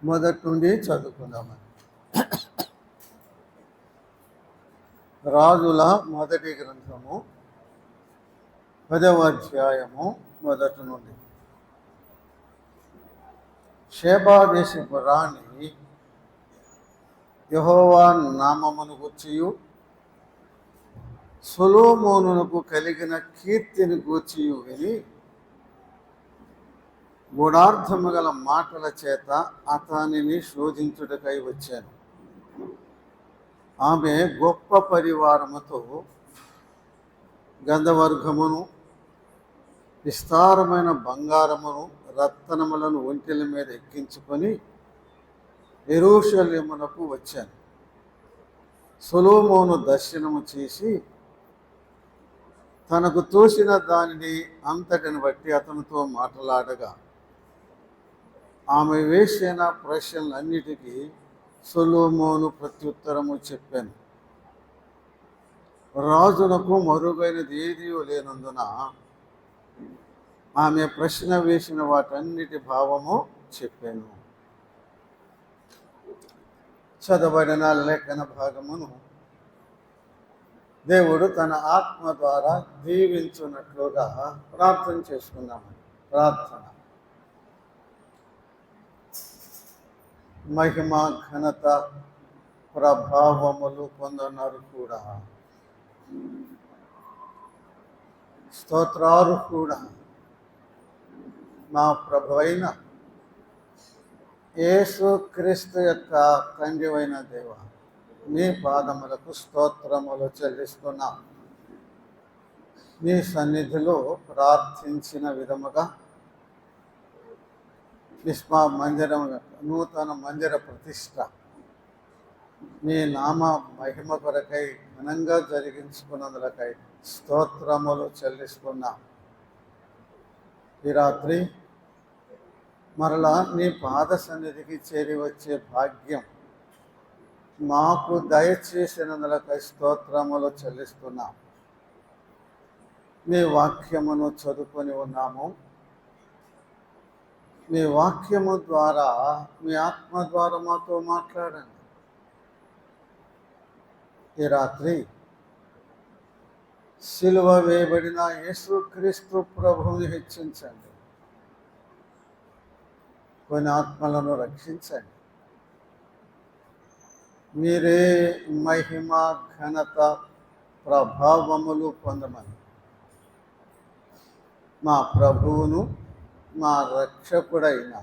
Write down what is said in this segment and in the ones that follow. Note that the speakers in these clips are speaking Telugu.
మొదటి నుండి చదువుకుందామని. రాజుల మొదటి గ్రంథము 10వ అధ్యాయము మొదటి నుండి. షేబా దేశపు రాణి యెహోవా నామమును గూర్చియు సొలొమోనునకు కలిగిన కీర్తిని గూర్చియు విని గూఢార్థము గల మాటల చేత అతనిని శోధించుటకై వచ్చాను. ఆమె గొప్ప పరివారముతో గంధవర్గమును విస్తారమైన బంగారమును రత్నములను ఒంటెల మీద ఎక్కించుకొని యెరూషలేమునకు వచ్చాను. సొలొమోను దర్శనము చేసి తనకు తోసిన దానిని అంతటిని బట్టి అతనితో మాట్లాడగా ఆమె వేసిన ప్రశ్నలన్నిటికీ సొలొమోను ప్రత్యుత్తరము చెప్పాను. రాజునకు మరుగైనది ఏదీ లేనందున ఆమె ప్రశ్న వేసిన వాటన్నిటి భావము చెప్పాను. చదవబడిన లేఖన భాగమును దేవుడు తన ఆత్మ ద్వారా దీవించున్నట్లుగా ప్రార్థన చేసుకున్నాము. ప్రార్థన. మహిమ, ఘనత, ప్రభావములు పొందన్నారు కూడా స్తోత్రాలు కూడా మా ప్రభు అయిన యేసుక్రీస్తు యొక్క తండ్రి అయిన దేవ, నీ పాదములకు స్తోత్రములు చెల్లిస్తున్నాం. నీ సన్నిధిలో ప్రార్థించిన విధముగా విశ్వ మందిరం నూతన మందిర ప్రతిష్ట నీ నామ మహిమ కొరకై ఘనంగా జరిగించుకున్నందులకై స్తోత్రములు చెల్లిస్తున్నాం. ఈ రాత్రి మరలా నీ పాద సన్నిధికి చేరి వచ్చే భాగ్యం మాకు దయచేసినందులకై స్తోత్రములు చెల్లిస్తున్నాం. నీ వాక్యమును చదువుకొని ఉన్నాము. మీ వాక్యము ద్వారా, మీ ఆత్మ ద్వారా మాతో మాట్లాడండి. ఈ రాత్రి సిలువ వేయబడిన యేసుక్రీస్తు ప్రభువుని హెచ్చించండి. కొన్ని ఆత్మలను రక్షించండి. మీరే మహిమ, ఘనత, ప్రభావములు పొందమని మా ప్రభువును మా రక్షకుడైన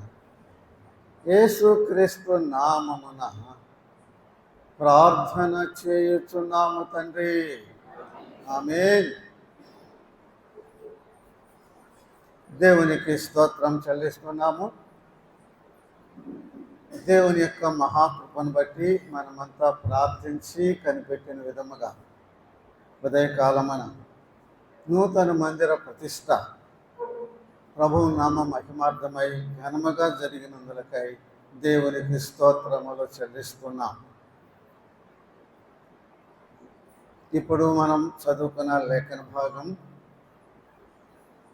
యేసుక్రీస్తు నామమున ప్రార్థన చేయుచున్నాము తండ్రి. ఆమేన్. దేవునికి స్తోత్రం చెల్లిస్తున్నాము. దేవుని యొక్క మహాకృపను బట్టి మనమంతా ప్రార్థించి కనిపెట్టిన విధముగా ఉదయకాలమున నూతన మందిర ప్రతిష్ట ప్రభువు నామ మహిమార్థమై ఘనముగా జరిగినందులకై దేవునికి స్తోత్రములు చెల్లిస్తున్నాం. ఇప్పుడు మనం చదువుకున్న లేఖన భాగం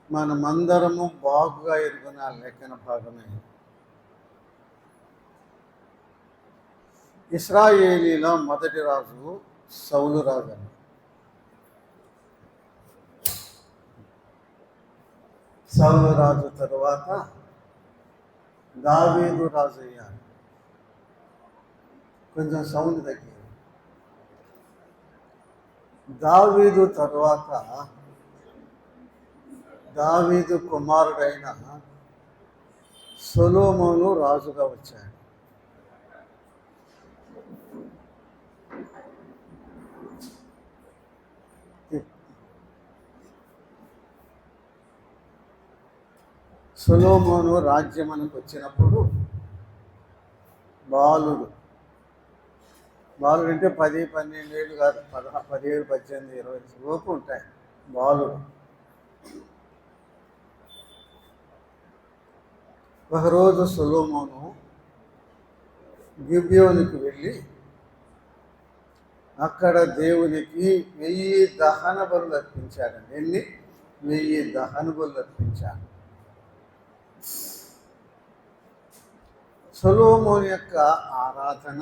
మనమందరము బాగుగా ఎరుగున్న లేఖన భాగమే. ఇశ్రాయేలీలో మొదటి రాజు సౌలు రాజు. సౌలు రాజు తరువాత దావీదు రాజు అయ్యాడు. కొంచెం సౌండ్ తగ్గింది. దావీదు తరువాత దావీదు కుమారుడైన సొలొమోను రాజుగా వచ్చాడు. సొలొమోను రాజ్యమునకు వచ్చినప్పుడు బాలుడు అంటే 10-12 ఏళ్ళు కాదు, 17, 18, 20 లోపు ఉంటాయి. బాలుడు ఒకరోజు సొలొమోను గిబియోనుకు వెళ్ళి అక్కడ దేవునికి 1000 దహన బలులు అర్పించాడండి. 1000 దహన బలులు అర్పించాడు. సొలొమోను యొక్క ఆరాధన,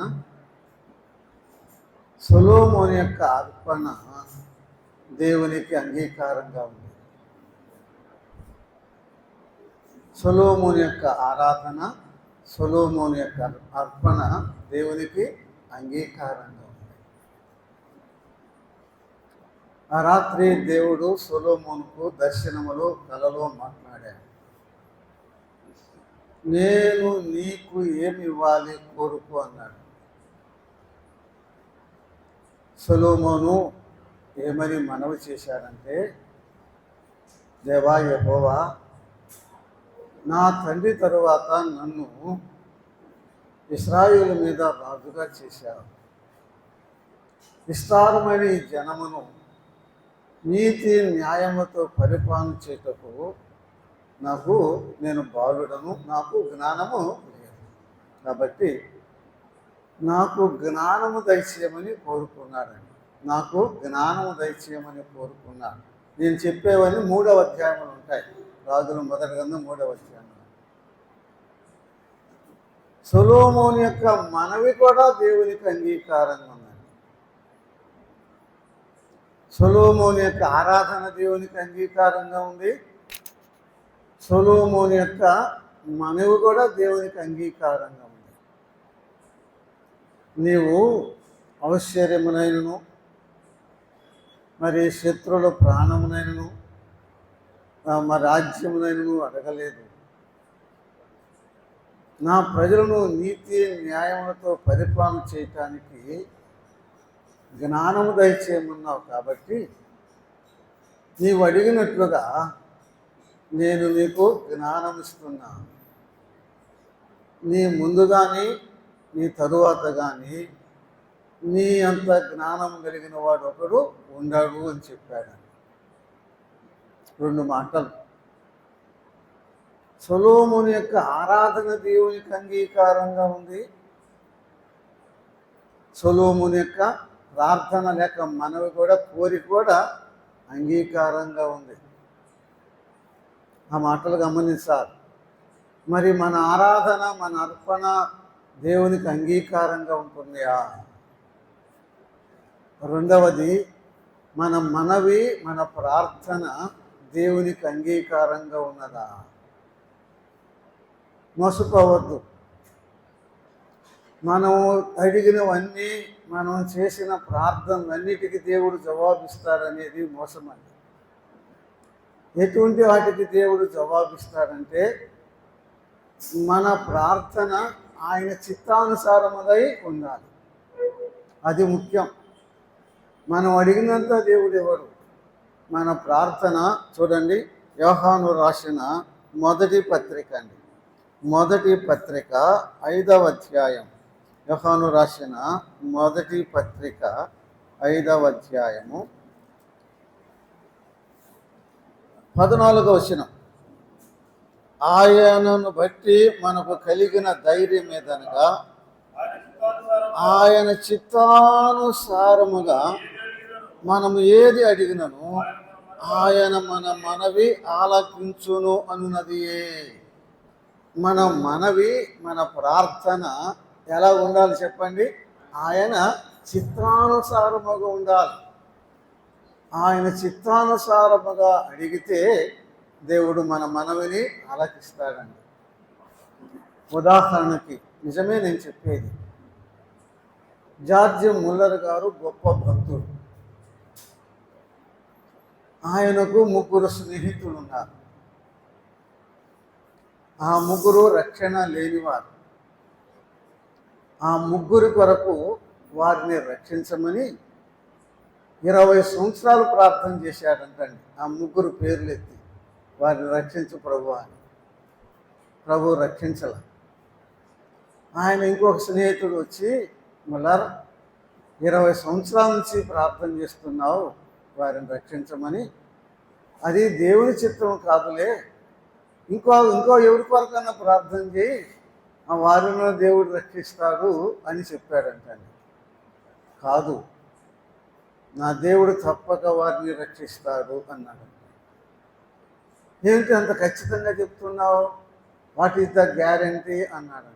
సొలొమోను యొక్క అర్పణ దేవునికి అంగీకారంగా ఉంది. సొలొమోను యొక్క ఆరాధన, సొలొమోను యొక్క అర్పణ దేవునికి అంగీకారంగా ఉంది. ఆ రాత్రి దేవుడు సొలొమోనుకు దర్శనములో కలలో మాట్లాడాడు. నేను నీకు ఏమి ఇవ్వాలి కోరుకు అన్నాడు. సొలొమోను ఏమని మనవి చేశాడంటే, దేవా యెహోవా, నా తండ్రి తరువాత నన్ను ఇశ్రాయేలు మీద రాజుగా చేశావు. విస్తారమైన ఈ జనమును నీతి న్యాయముతో పరిపాలన చేయుటకు నేను బాలుడను, నాకు జ్ఞానము లేదు. కాబట్టి నాకు జ్ఞానము దయచేయమని కోరుకున్నాడండి. నాకు జ్ఞానము దయచేయమని కోరుకున్నాడు. నేను చెప్పేవన్నీ 3వ అధ్యాయంలో ఉంటాయి. రాజుల మొదటి గ్రంథం 3వ అధ్యాయం. సొలొమోను యొక్క మనవి కూడా దేవునికి అంగీకారంగా ఉన్నది. సొలొమోను యొక్క ఆరాధన దేవునికి అంగీకారంగా ఉంది. సొలొమోను యొక్క మనవి కూడా దేవునికి అంగీకారంగా ఉంది. నీవు ఐశ్వర్యమునైనను, మరి శత్రువుల ప్రాణమునైనను, మరి రాజ్యమునైనను అడగలేదు. నా ప్రజలను నీతి న్యాయములతో పరిపాలన చేయటానికి జ్ఞానము దయచేయమన్నావు. కాబట్టి నీవు అడిగినట్లుగా నేను నీకు జ్ఞానం ఇస్తున్నా. నీ ముందు కానీ నీ తరువాత కానీ నీ అంత జ్ఞానం కలిగిన వాడు ఒకడు ఉండడు అని చెప్పాడు. 2 మాటలు. సొలొమోను యొక్క ఆరాధన దేవునికి అంగీకారంగా ఉంది. సొలొమోను యొక్క ప్రార్థన లేక మనవి కూడా, కోరిక కూడా అంగీకారంగా ఉంది. ఆ మాటలు గమనించాలి. మరి మన ఆరాధన, మన అర్పణ దేవునికి అంగీకారంగా ఉంటుందా? రెండవది, మన మనవి, మన ప్రార్థన దేవునికి అంగీకారంగా ఉన్నదా? మోసపోవద్దు. మనం అడిగినవన్నీ, మనం చేసిన ప్రార్థనలన్నిటికీ దేవుడు జవాబిస్తాడనేది మోసమండి. ఎటువంటి వాటికి దేవుడు జవాబిస్తాడంటే, మన ప్రార్థన ఆయన చిత్తానుసారములై ఉండాలి. అది ముఖ్యం. మనం అడిగినంత దేవుడు ఎవరు? మన ప్రార్థన చూడండి, యోహాను రాసిన మొదటి పత్రిక అండి, మొదటి పత్రిక 5వ అధ్యాయం. యోహాను రాసిన మొదటి పత్రిక 5వ అధ్యాయము 14వ వచనం. ఆయనను బట్టి మనకు కలిగిన ధైర్యం ఏదనగా, ఆయన చిత్తానుసారముగా మనము ఏది అడిగినను ఆయన మన మనవి ఆలకించును అన్నదియే. మన మనవి, మన ప్రార్థన ఎలా ఉండాలి చెప్పండి? ఆయన చిత్తానుసారముగా ఉండాలి. ఆయన చిత్తానుసారముగా అడిగితే దేవుడు మన మనవిని ఆలకిస్తాడండి. ఉదాహరణకి, నిజమే నేను చెప్పేది, జార్జ్ ముల్లర్ గారు గొప్ప భక్తుడు. ఆయనకు 3 స్నేహితులు ఉన్నారు. ఆ 3 రక్షణ లేనివారు. ఆ 3 కొరకు వారిని రక్షించమని 20 సంవత్సరాలు ప్రార్థన చేశాడంటండి. ఆ 3 పేర్లు ఎత్తి, వారిని రక్షించు ప్రభు అని. ప్రభు రక్షించాల. ఆయన ఇంకొక స్నేహితుడు వచ్చి, ముల్లర్, 20 సంవత్సరాల నుంచి ప్రార్థన చేస్తున్నావు వారిని రక్షించమని, అది దేవుని చిత్తం కాదులే, ఇంకో ఎవరి కొరకన్నా ప్రార్థన చేయి, ఆ వారిని దేవుడు రక్షిస్తాడు అని చెప్పాడంటండి. కాదు, నా దేవుడు తప్పక వారిని రక్షిస్తాడు అన్నాడు. ఏంటి అంత ఖచ్చితంగా చెప్తున్నావు? వాట్ ఈస్ ద గ్యారంటీ అన్నాడంట.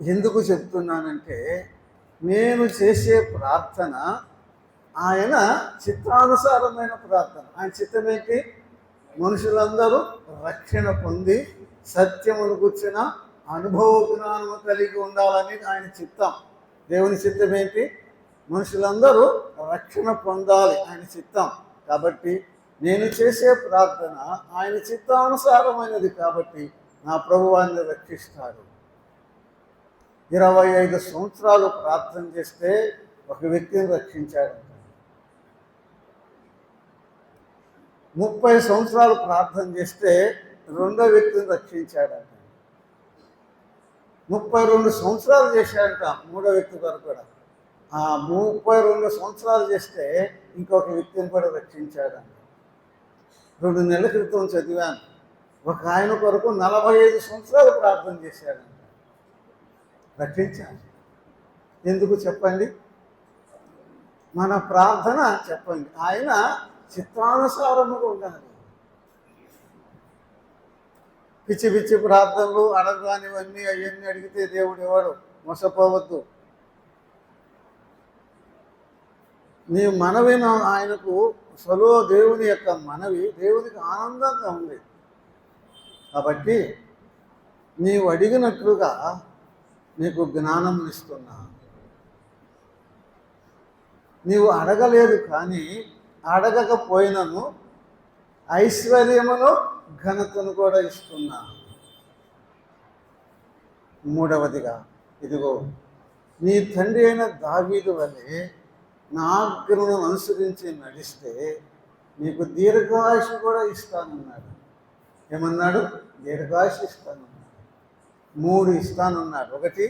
ఎందుకు చెప్తున్నానంటే, నేను చేసే ప్రార్థన ఆయన చిత్తానుసారమైన ప్రార్థన. ఆయన చిత్తం ఏంటి? మనుషులందరూ రక్షణ పొంది సత్యమును కూర్చిన అనుభవ జ్ఞానము కలిగి ఉండాలని ఆయన చిత్తం. దేవుని చిత్తం ఏంటి? మనుషులందరూ రక్షణ పొందాలి, ఆయన చిత్తం. కాబట్టి నేను చేసే ప్రార్థన ఆయన చిత్తానుసారమైనది. కాబట్టి నా ప్రభువాన్ని రక్షిస్తాడు. 25 సంవత్సరాలు ప్రార్థన చేస్తే ఒక వ్యక్తిని రక్షించాడంట. 30 సంవత్సరాలు ప్రార్థన చేస్తే రెండో వ్యక్తిని రక్షించాడంట. 32 సంవత్సరాలు చేశాడంట మూడో వ్యక్తి కొరకు కూడా. 32 సంవత్సరాలు చేస్తే ఇంకొక వ్యక్తిని కూడా రక్షించాడంట. 2 నెలల క్రితం చదివాను, ఒక ఆయన కొరకు 45 సంవత్సరాలు ప్రార్థన చేశాడంట, రక్షించాను. ఎందుకు చెప్పండి? మన ప్రార్థన చెప్పండి ఆయన చిత్తానుసారముగా ఉండాలి. పిచ్చి పిచ్చి ప్రార్థనలు, అడగరానివన్నీ అవన్నీ అడిగితే దేవుడు ఎవడు? మోసపోవద్దు. నీ మనవి ఆయనకు సలో దేవుని యొక్క మనవి దేవునికి ఆనందంగా ఉంది. కాబట్టి నీవు అడిగినట్లుగా నీకు జ్ఞానం ఇస్తున్నా. నీవు అడగలేదు కానీ అడగకపోయినను ఐశ్వర్యమును ఘనతను కూడా ఇస్తున్నా. మూడవదిగా, ఇదిగో నీ తండ్రి అయిన దావీదు వలె నా ఆజ్ఞలను అనుసరించి నడిస్తే నీకు దీర్ఘాయుషు కూడా ఇస్తానన్నాడు. ఏమన్నాడు? దీర్ఘాయుషు ఇస్తానన్నాడు. 3 ఇస్తానన్నాడు. 1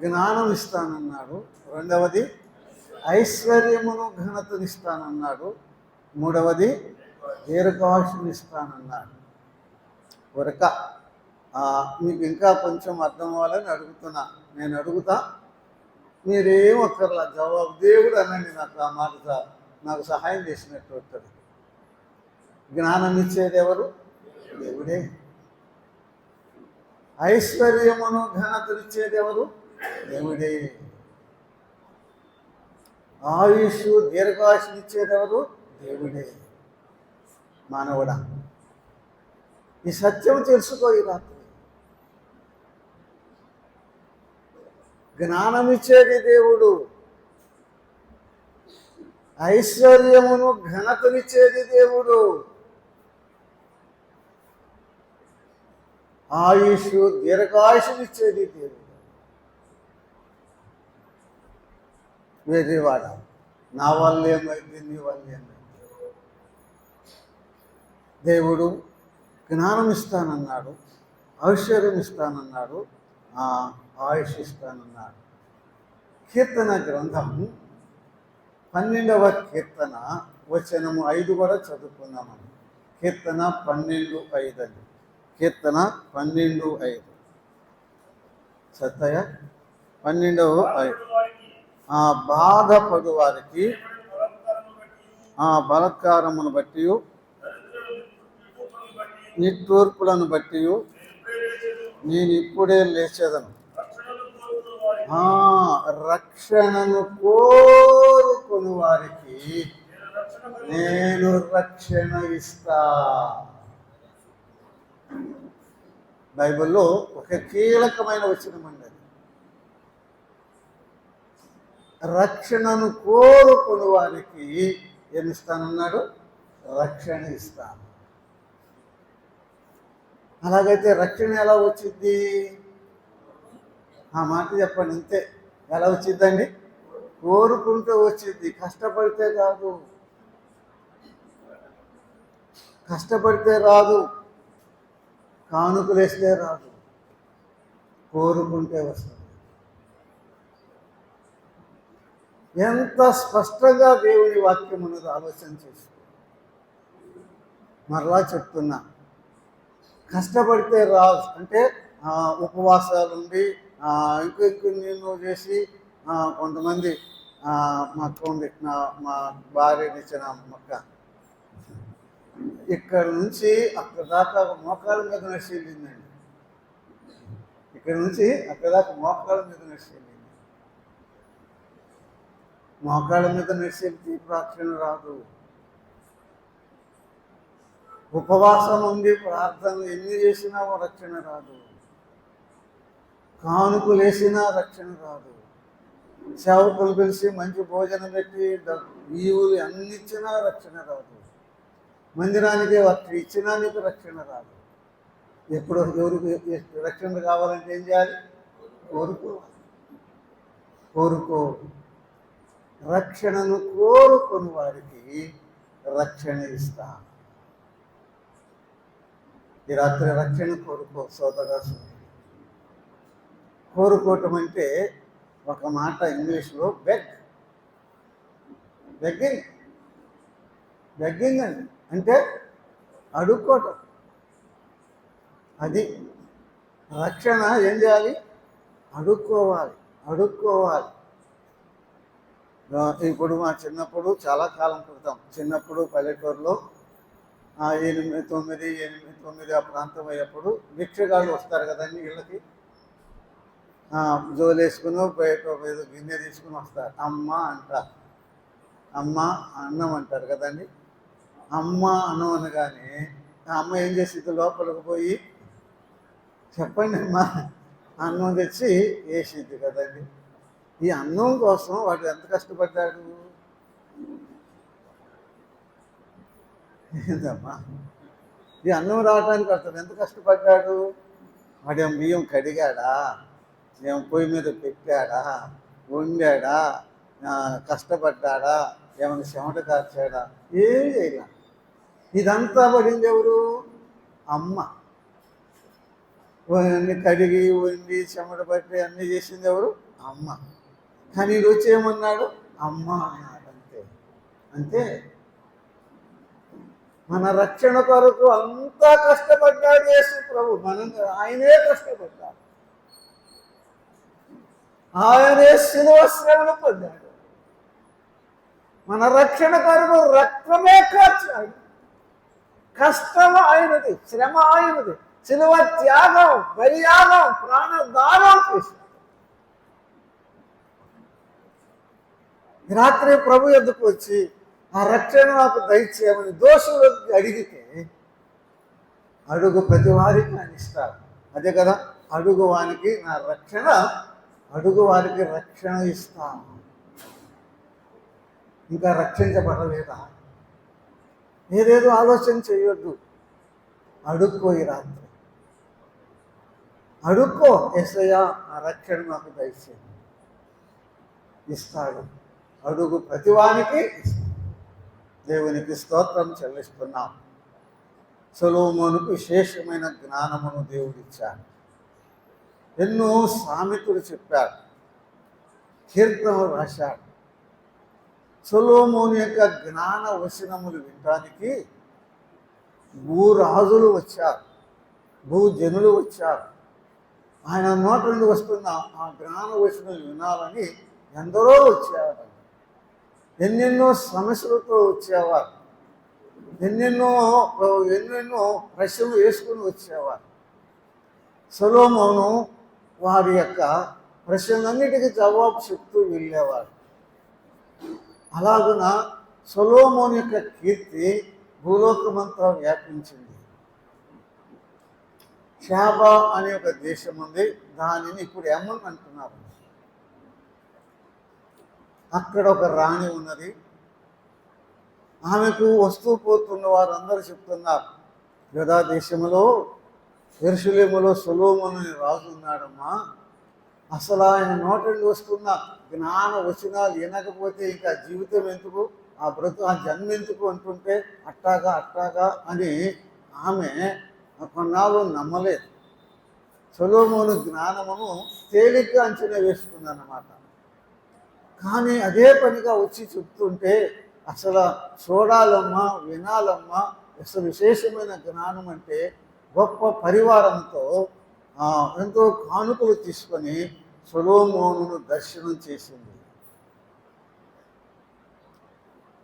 జ్ఞానం ఇస్తానన్నాడు, 2వది ఐశ్వర్యమును ఘనతను ఇస్తానన్నాడు, 3వది దీర్ఘాయుషుని ఇస్తానన్నాడు. కొరక మీకు ఇంకా కొంచెం అర్థం అవ్వాలని అడుగుతున్నా. నేను అడుగుతా, మీరేం ఒక్కర్లా జవాబు దేవుడు అనండి. నాకు ఆ మాట నాకు సహాయం చేసినట్టు ఉంటుంది. జ్ఞానం ఇచ్చేది ఎవరు? దేవుడే. ఐశ్వర్యమును ఘనతనిచ్చేది ఎవరు? దేవుడే. ఆయుష్ దీర్ఘాయుషునిచ్చేది ఎవరు? దేవుడే. మానవుడా, ఈ సత్యం తెలుసుకో. ఈ రాత్రి జ్ఞానమిచ్చేది దేవుడు, ఐశ్వర్యమును ఘనతనిచ్చేది దేవుడు, ఆయుష్ దీర్ఘాయుషునిచ్చేది దేవుడు. వేరేవాడ నా వల్ల ఏమైంది, నీ వల్ల ఏమైంది? దేవుడు జ్ఞానం ఇస్తానన్నాడు, ఐశ్వర్యం ఇస్తానన్నాడు, ఆయుష్ ఇస్తానన్నాడు. కీర్తన గ్రంథం 12వ కీర్తన వచనము 5 కూడా చదువుకుందామని. కీర్తన 12:5 అండి. కీర్తన 12:5. సత్తయ్య 12:5. బాధపడు వారికి బలత్కారమును బట్టి నిట్టూర్పులను బట్టి నేను ఇప్పుడే లేచేదను. రక్షణను కోరుకుని వారికి నేను రక్షణ ఇస్తా. బైబిల్లో ఒక కీలకమైన వచనం అండి. రక్షణను కోరుకుని వారికి ఏమిస్తానన్నాడు? రక్షణ ఇస్తాను. అలాగైతే రక్షణ ఎలా వచ్చింది? ఆ మాట చెప్పండి. ఇంతే. ఎలా వచ్చిందండి? కోరుకుంటూ వచ్చింది, కష్టపడితే కాదు. కష్టపడితే రాదు, కానుకలేస్తే రాదు, కోరుకుంటే వస్తుంది. ఎంత స్పష్టంగా దేవుని వాక్యం ఉన్నది ఆలోచన చేసి. మరలా చెప్తున్నా, కష్టపడితే రాదు అంటే ఉపవాసాలు ఉండి ఇంకొంచెం నేను చేసి కొంతమంది మా ఉంది మా భార్యనిచ్చిన మొక్క ఇక్కడ నుంచి అక్కడ దాకా మోకాల మీద నడిచిందండి. ఇక్కడ నుంచి అక్కడ దాకా మోకాళ్ళ మీద నడిచేది. మోకాళ్ళ మీద నడిచేది రక్షణ రాదు. ఉపవాసం ఉండి ప్రార్థనలు ఎన్ని చేసినా రక్షణ రాదు. కానుకలు వేసినా రక్షణ రాదు. సేవకులు పిలిచి మంచి భోజనం పెట్టి ఈవులు అన్ని ఇచ్చినా రక్షణ రాదు. మందిరానికి ఇచ్చినా నీకు రక్షణ రాదు. ఎప్పుడు ఎవరికి రక్షణ కావాలంటే ఏం చేయాలి? కోరుకో. రక్షణను కోరుకుని వారికి రక్షణ ఇస్తా. ఈ రాత్రి రక్షణ కోరుకో సోదరా. కోరుకోవటం అంటే ఒక మాట ఇంగ్లీష్లో బెగ్గింగ్ అండి. అంటే అడుక్కోవటం. అది రక్షణ. ఏం చేయాలి? అడుక్కోవాలి. ఇప్పుడు మా చిన్నప్పుడు, చాలా కాలం క్రితం, చిన్నప్పుడు పల్లెటూరులో 8, 9 ఆ ప్రాంతం అయ్యేప్పుడు భిక్షగాళ్ళు వస్తారు కదండి ఇళ్ళకి. జోలేసుకుని బయట ఏదో గిన్నె తీసుకుని వస్తారు. అమ్మ అంటారు. అమ్మ అన్నం అంటారు కదండి. అమ్మ అన్నం అనగానే అమ్మ ఏం చేసింది? లోపలికి పోయి చెప్పండి అమ్మా అన్నం తెచ్చి వేసింది కదండి. ఈ అన్నం కోసం వాడు ఎంత కష్టపడ్డాడు? ఏందమ్మా, ఈ అన్నం రావడానికి అతను ఎంత కష్టపడ్డాడు? వాడేం బియ్యం కడిగాడా? ఏం పొయ్యి మీద పెట్టాడా? వండాడా? కష్టపడ్డాడా? ఏమైనా చెమట కార్చాడా? ఏమి చేయలే. ఇదంతా పడింది ఎవరు? అమ్మ. అన్ని కడిగి వండి చెమట పట్టి అన్నీ చేసింది ఎవరు? అమ్మ. కానీ రుచి ఏమన్నాడు? అమ్మ అన్నాడు. అంతే. మన రక్షణ కొరకు అంతా కష్టపడ్డాడు యేసు ప్రభు. ఆయనే కష్టపడ్డాడు. ఆయనే శిలువ శ్రమను పొందాడు. మన రక్షణ కొరకు రక్తమే కార్చాడు. కష్టం ఆయనది, శ్రమ ఆయనది, శిలువ త్యాగం, బలియాగం, ప్రాణదానం చేశాడు. రాత్రి ప్రభు ఎద్దుకు వచ్చి ఆ రక్షణ నాకు దయచేయమని దోషులకు అడిగితే అడుగు ప్రతి వారికి ఆయన ఇస్తాడు. అదే కదా, అడుగు వానికి నా రక్షణ, అడుగు వారికి రక్షణ ఇస్తాను. ఇంకా రక్షించబడలేదా? ఏదేదో ఆలోచన చేయొద్దు. అడుక్కోయి రాత్రి అడుక్కో. యేసయ్యా ఆ రక్షణ నాకు దయచేయండి. ఇస్తాడు. అడుగు ప్రతివానికి ఇస్తాడు. దేవునికి స్తోత్రం చెల్లిస్తున్నాం. సొలొమోనుకు విశేషమైన జ్ఞానమును దేవుడిచ్చాడు. ఎన్నో సామెతలు చెప్పాడు, కీర్తనలు రాశాడు. సొలొమోను యొక్క జ్ఞాన వచనములు వినడానికి భూరాజులు వచ్చారు, భూజనులు వచ్చారు. ఆయన నోట నుండి వస్తున్న ఆ జ్ఞాన వచనాలు వినాలని ఎందరో వచ్చేవారు. ఎన్నెన్నో సమస్యలతో వచ్చేవారు. ఎన్నెన్నో ప్రశ్నలు వేసుకుని వచ్చేవారు. సొలొమోను వారి యొక్క ప్రశ్నలన్నిటికీ జవాబు చెప్తూ వెళ్ళేవారు. అలాగున సొలొమోను యొక్క కీర్తి భూలోకమంతా వ్యాపించింది. షాబా అనే ఒక దేశం ఉంది. దానిని ఇప్పుడు యెమెన్ అంటున్నారు. అక్కడ ఒక రాణి ఉన్నది. ఆమెకు వస్తూ పోతున్న వారందరూ చెప్తున్నారు, యూదా దేశంలో యెరూషలేములో సొలొమోను రాజు ఉన్నాడమ్మా. అసలు ఆయన నోట నుండి వస్తున్న జ్ఞాన వచనాలు వినకపోతే ఇంకా జీవితం ఎందుకు, ఆ జన్మ ఎందుకు అంటుంటే అట్టాగా అని ఆమె కొన్నాళ్ళు నమ్మలేదు. సొలొమోను జ్ఞానమును తేలిగ్గా అంచనా వేసుకుందన్నమాట. కానీ అదే పనిగా వచ్చి చెప్తుంటే అసలు చూడాలమ్మా, వినాలమ్మా. అసలు విశేషమైన జ్ఞానం అంటే గొప్ప పరివారంతో ఎంతో కానుకలు తీసుకొని సొలొమోనును దర్శనం చేసింది.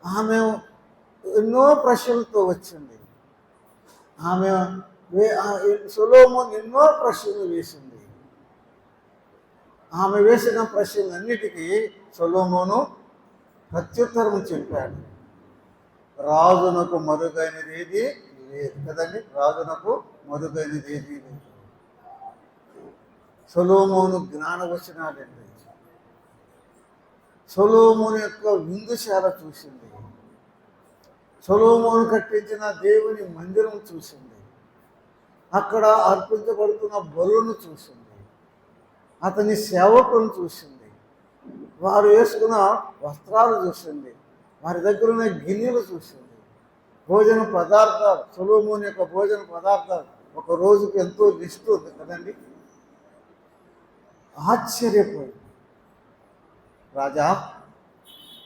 ఆమె ఎన్నో ప్రశ్నలతో వచ్చింది. సొలొమోను ఎన్నో ప్రశ్నలు వేసింది. ఆమె వేసిన ప్రశ్నలన్నిటికీ సొలొమోను ప్రత్యుత్తరం చెప్పాడు. రాజునకు మరుగైనది ఏది లేదు కదండి, రాజునకు మరుగైనది ఏది లేదు. సొలొమోను జ్ఞానవచనాలండి. సొలొమోను యొక్క విందుశాల చూసింది, సొలొమోను కట్టించిన దేవుని మందిరం చూసింది, అక్కడ అర్పించబడుతున్న బలులను చూసింది, అతని సేవకులను చూసింది, వారు వేసుకున్న వస్త్రాలు చూసింది, వారి దగ్గర ఉన్న గిన్నెలు చూసింది, భోజన పదార్థాలు, సొలొమోను యొక్క భోజన పదార్థాలు ఒక రోజుకి ఎంతో లిస్టు ఉంది కదండి. ఆశ్చర్యపోయింది. రాజా,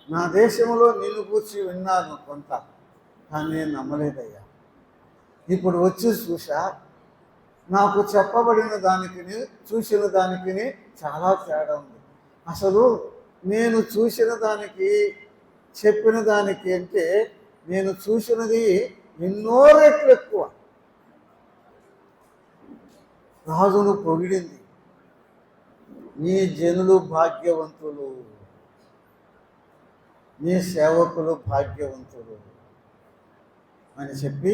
నా దేశంలో నిన్ను కూర్చి విన్నాను కొంత, కానీ నేను నమ్మలేదయ్యా. ఇప్పుడు వచ్చి చూసా, నాకు చెప్పబడిన దానికి చూసిన దానికి చాలా తేడా ఉంది. అసలు నేను చూసిన దానికి చెప్పిన దానికి అంటే నేను చూసినది ఎన్నో రెట్లు ఎక్కువ. రాజును పొగిడింది. నీ జనులు భాగ్యవంతులు, నీ సేవకులు భాగ్యవంతులు అని చెప్పి,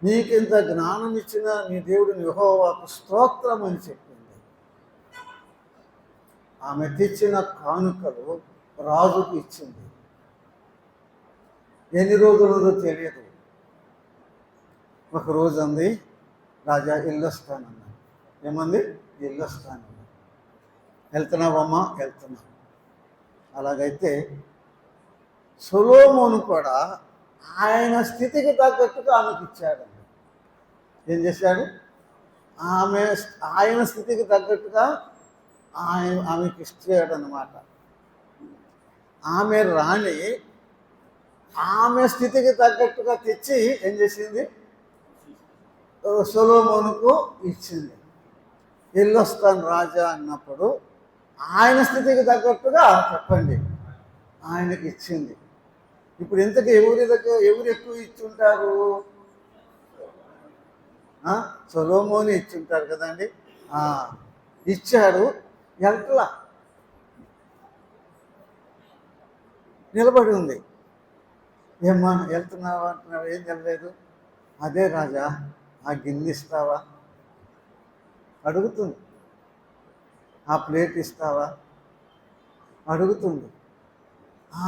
నీకింత జ్ఞానం ఇచ్చిన నీ దేవుడిని యెహోవాకు స్తోత్రం అని చెప్పింది. ఆమె తెచ్చిన కానుకలు రాజుకు ఇచ్చింది. ఎన్ని రోజులదో తెలియదు. ఒకరోజు అంది, రాజా వెళ్ళొస్తానన్నా. ఏమంది? వెళ్ళొస్తాను. వెళ్తున్నావమ్మా? వెళ్తున్నా. అలాగైతే సొలొమోను కూడా ఆయన స్థితికి తగ్గట్టుగా ఆమెకు ఇచ్చాడు. ఏం చేశాడు? ఆయన స్థితికి తగ్గట్టుగా ఆమెకి ఇచ్చాడు అన్నమాట. ఆమె రాణి ఆమె స్థితికి తగ్గట్టుగా తెచ్చి ఏం చేసింది? సొలొమోనుకు ఇచ్చింది. వెళ్ళొస్తాను రాజా అన్నప్పుడు ఆయన స్థితికి తగ్గట్టుగా చెప్పండి ఆయనకి ఇచ్చింది. ఇప్పుడు ఇంతకీ ఎవరు ఎక్కువ ఇచ్చుంటారు? సొలొమోను ఇచ్చుంటారు కదండి. ఇచ్చాడు. ఎట్లా నిలబడి ఉంది. ఏమ్మా వెళ్తున్నావా అంటున్నావు, ఏం తెలియలేదు. అదే రాజా, ఆ గిన్నె ఇస్తావా అడుగుతుంది. ఆ ప్లేట్ ఇస్తావా అడుగుతుంది.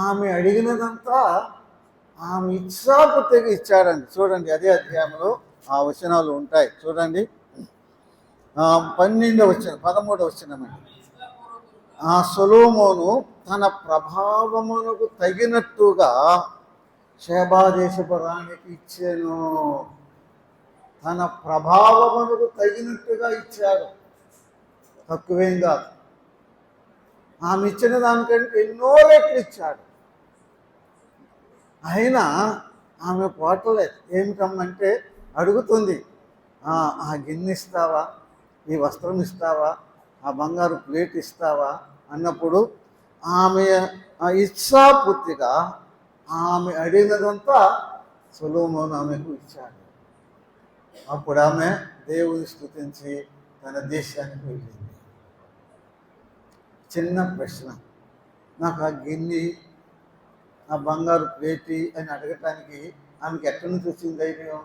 ఆమె అడిగినదంతా ఆమె ఇచ్చాపుతగా ఇచ్చాడండి. చూడండి, అదే అధ్యాయంలో ఆ వచనాలు ఉంటాయి. చూడండి, 12వ వచనం, 13వ వచనమండి. ఆ సొలొమోను తన ప్రభావమునకు తగినట్టుగా షేబా దేశపు రాణికి ఇచ్చాను. తన ప్రభావమునకు తగినట్టుగా ఇచ్చాడు, తక్కువేం కాదు. ఆమె ఇచ్చిన దానికంటే ఎన్నో రెట్లు ఇచ్చాడు. అయినా ఆమె పోటలేదు. ఏమిటమ్మంటే అడుగుతుంది, ఆ గిన్నె ఇస్తావా, ఈ వస్త్రం ఇస్తావా, ఆ బంగారు ప్లేట్ ఇస్తావా అన్నప్పుడు ఆమె ఇచ్ఛాపూర్తిగా ఆమె అడిగినదంతా సొలొమోను ఆమెకు ఇచ్చాడు. అప్పుడు ఆమె దేవుని స్తుతించి తన దేశానికి వెళ్ళింది. చిన్న ప్రశ్న, నాకు ఆ గిన్నె, ఆ బంగారు ప్లేటి అని అడగటానికి ఆమెకి ఎక్కడి నుంచి వచ్చింది ధైర్యం?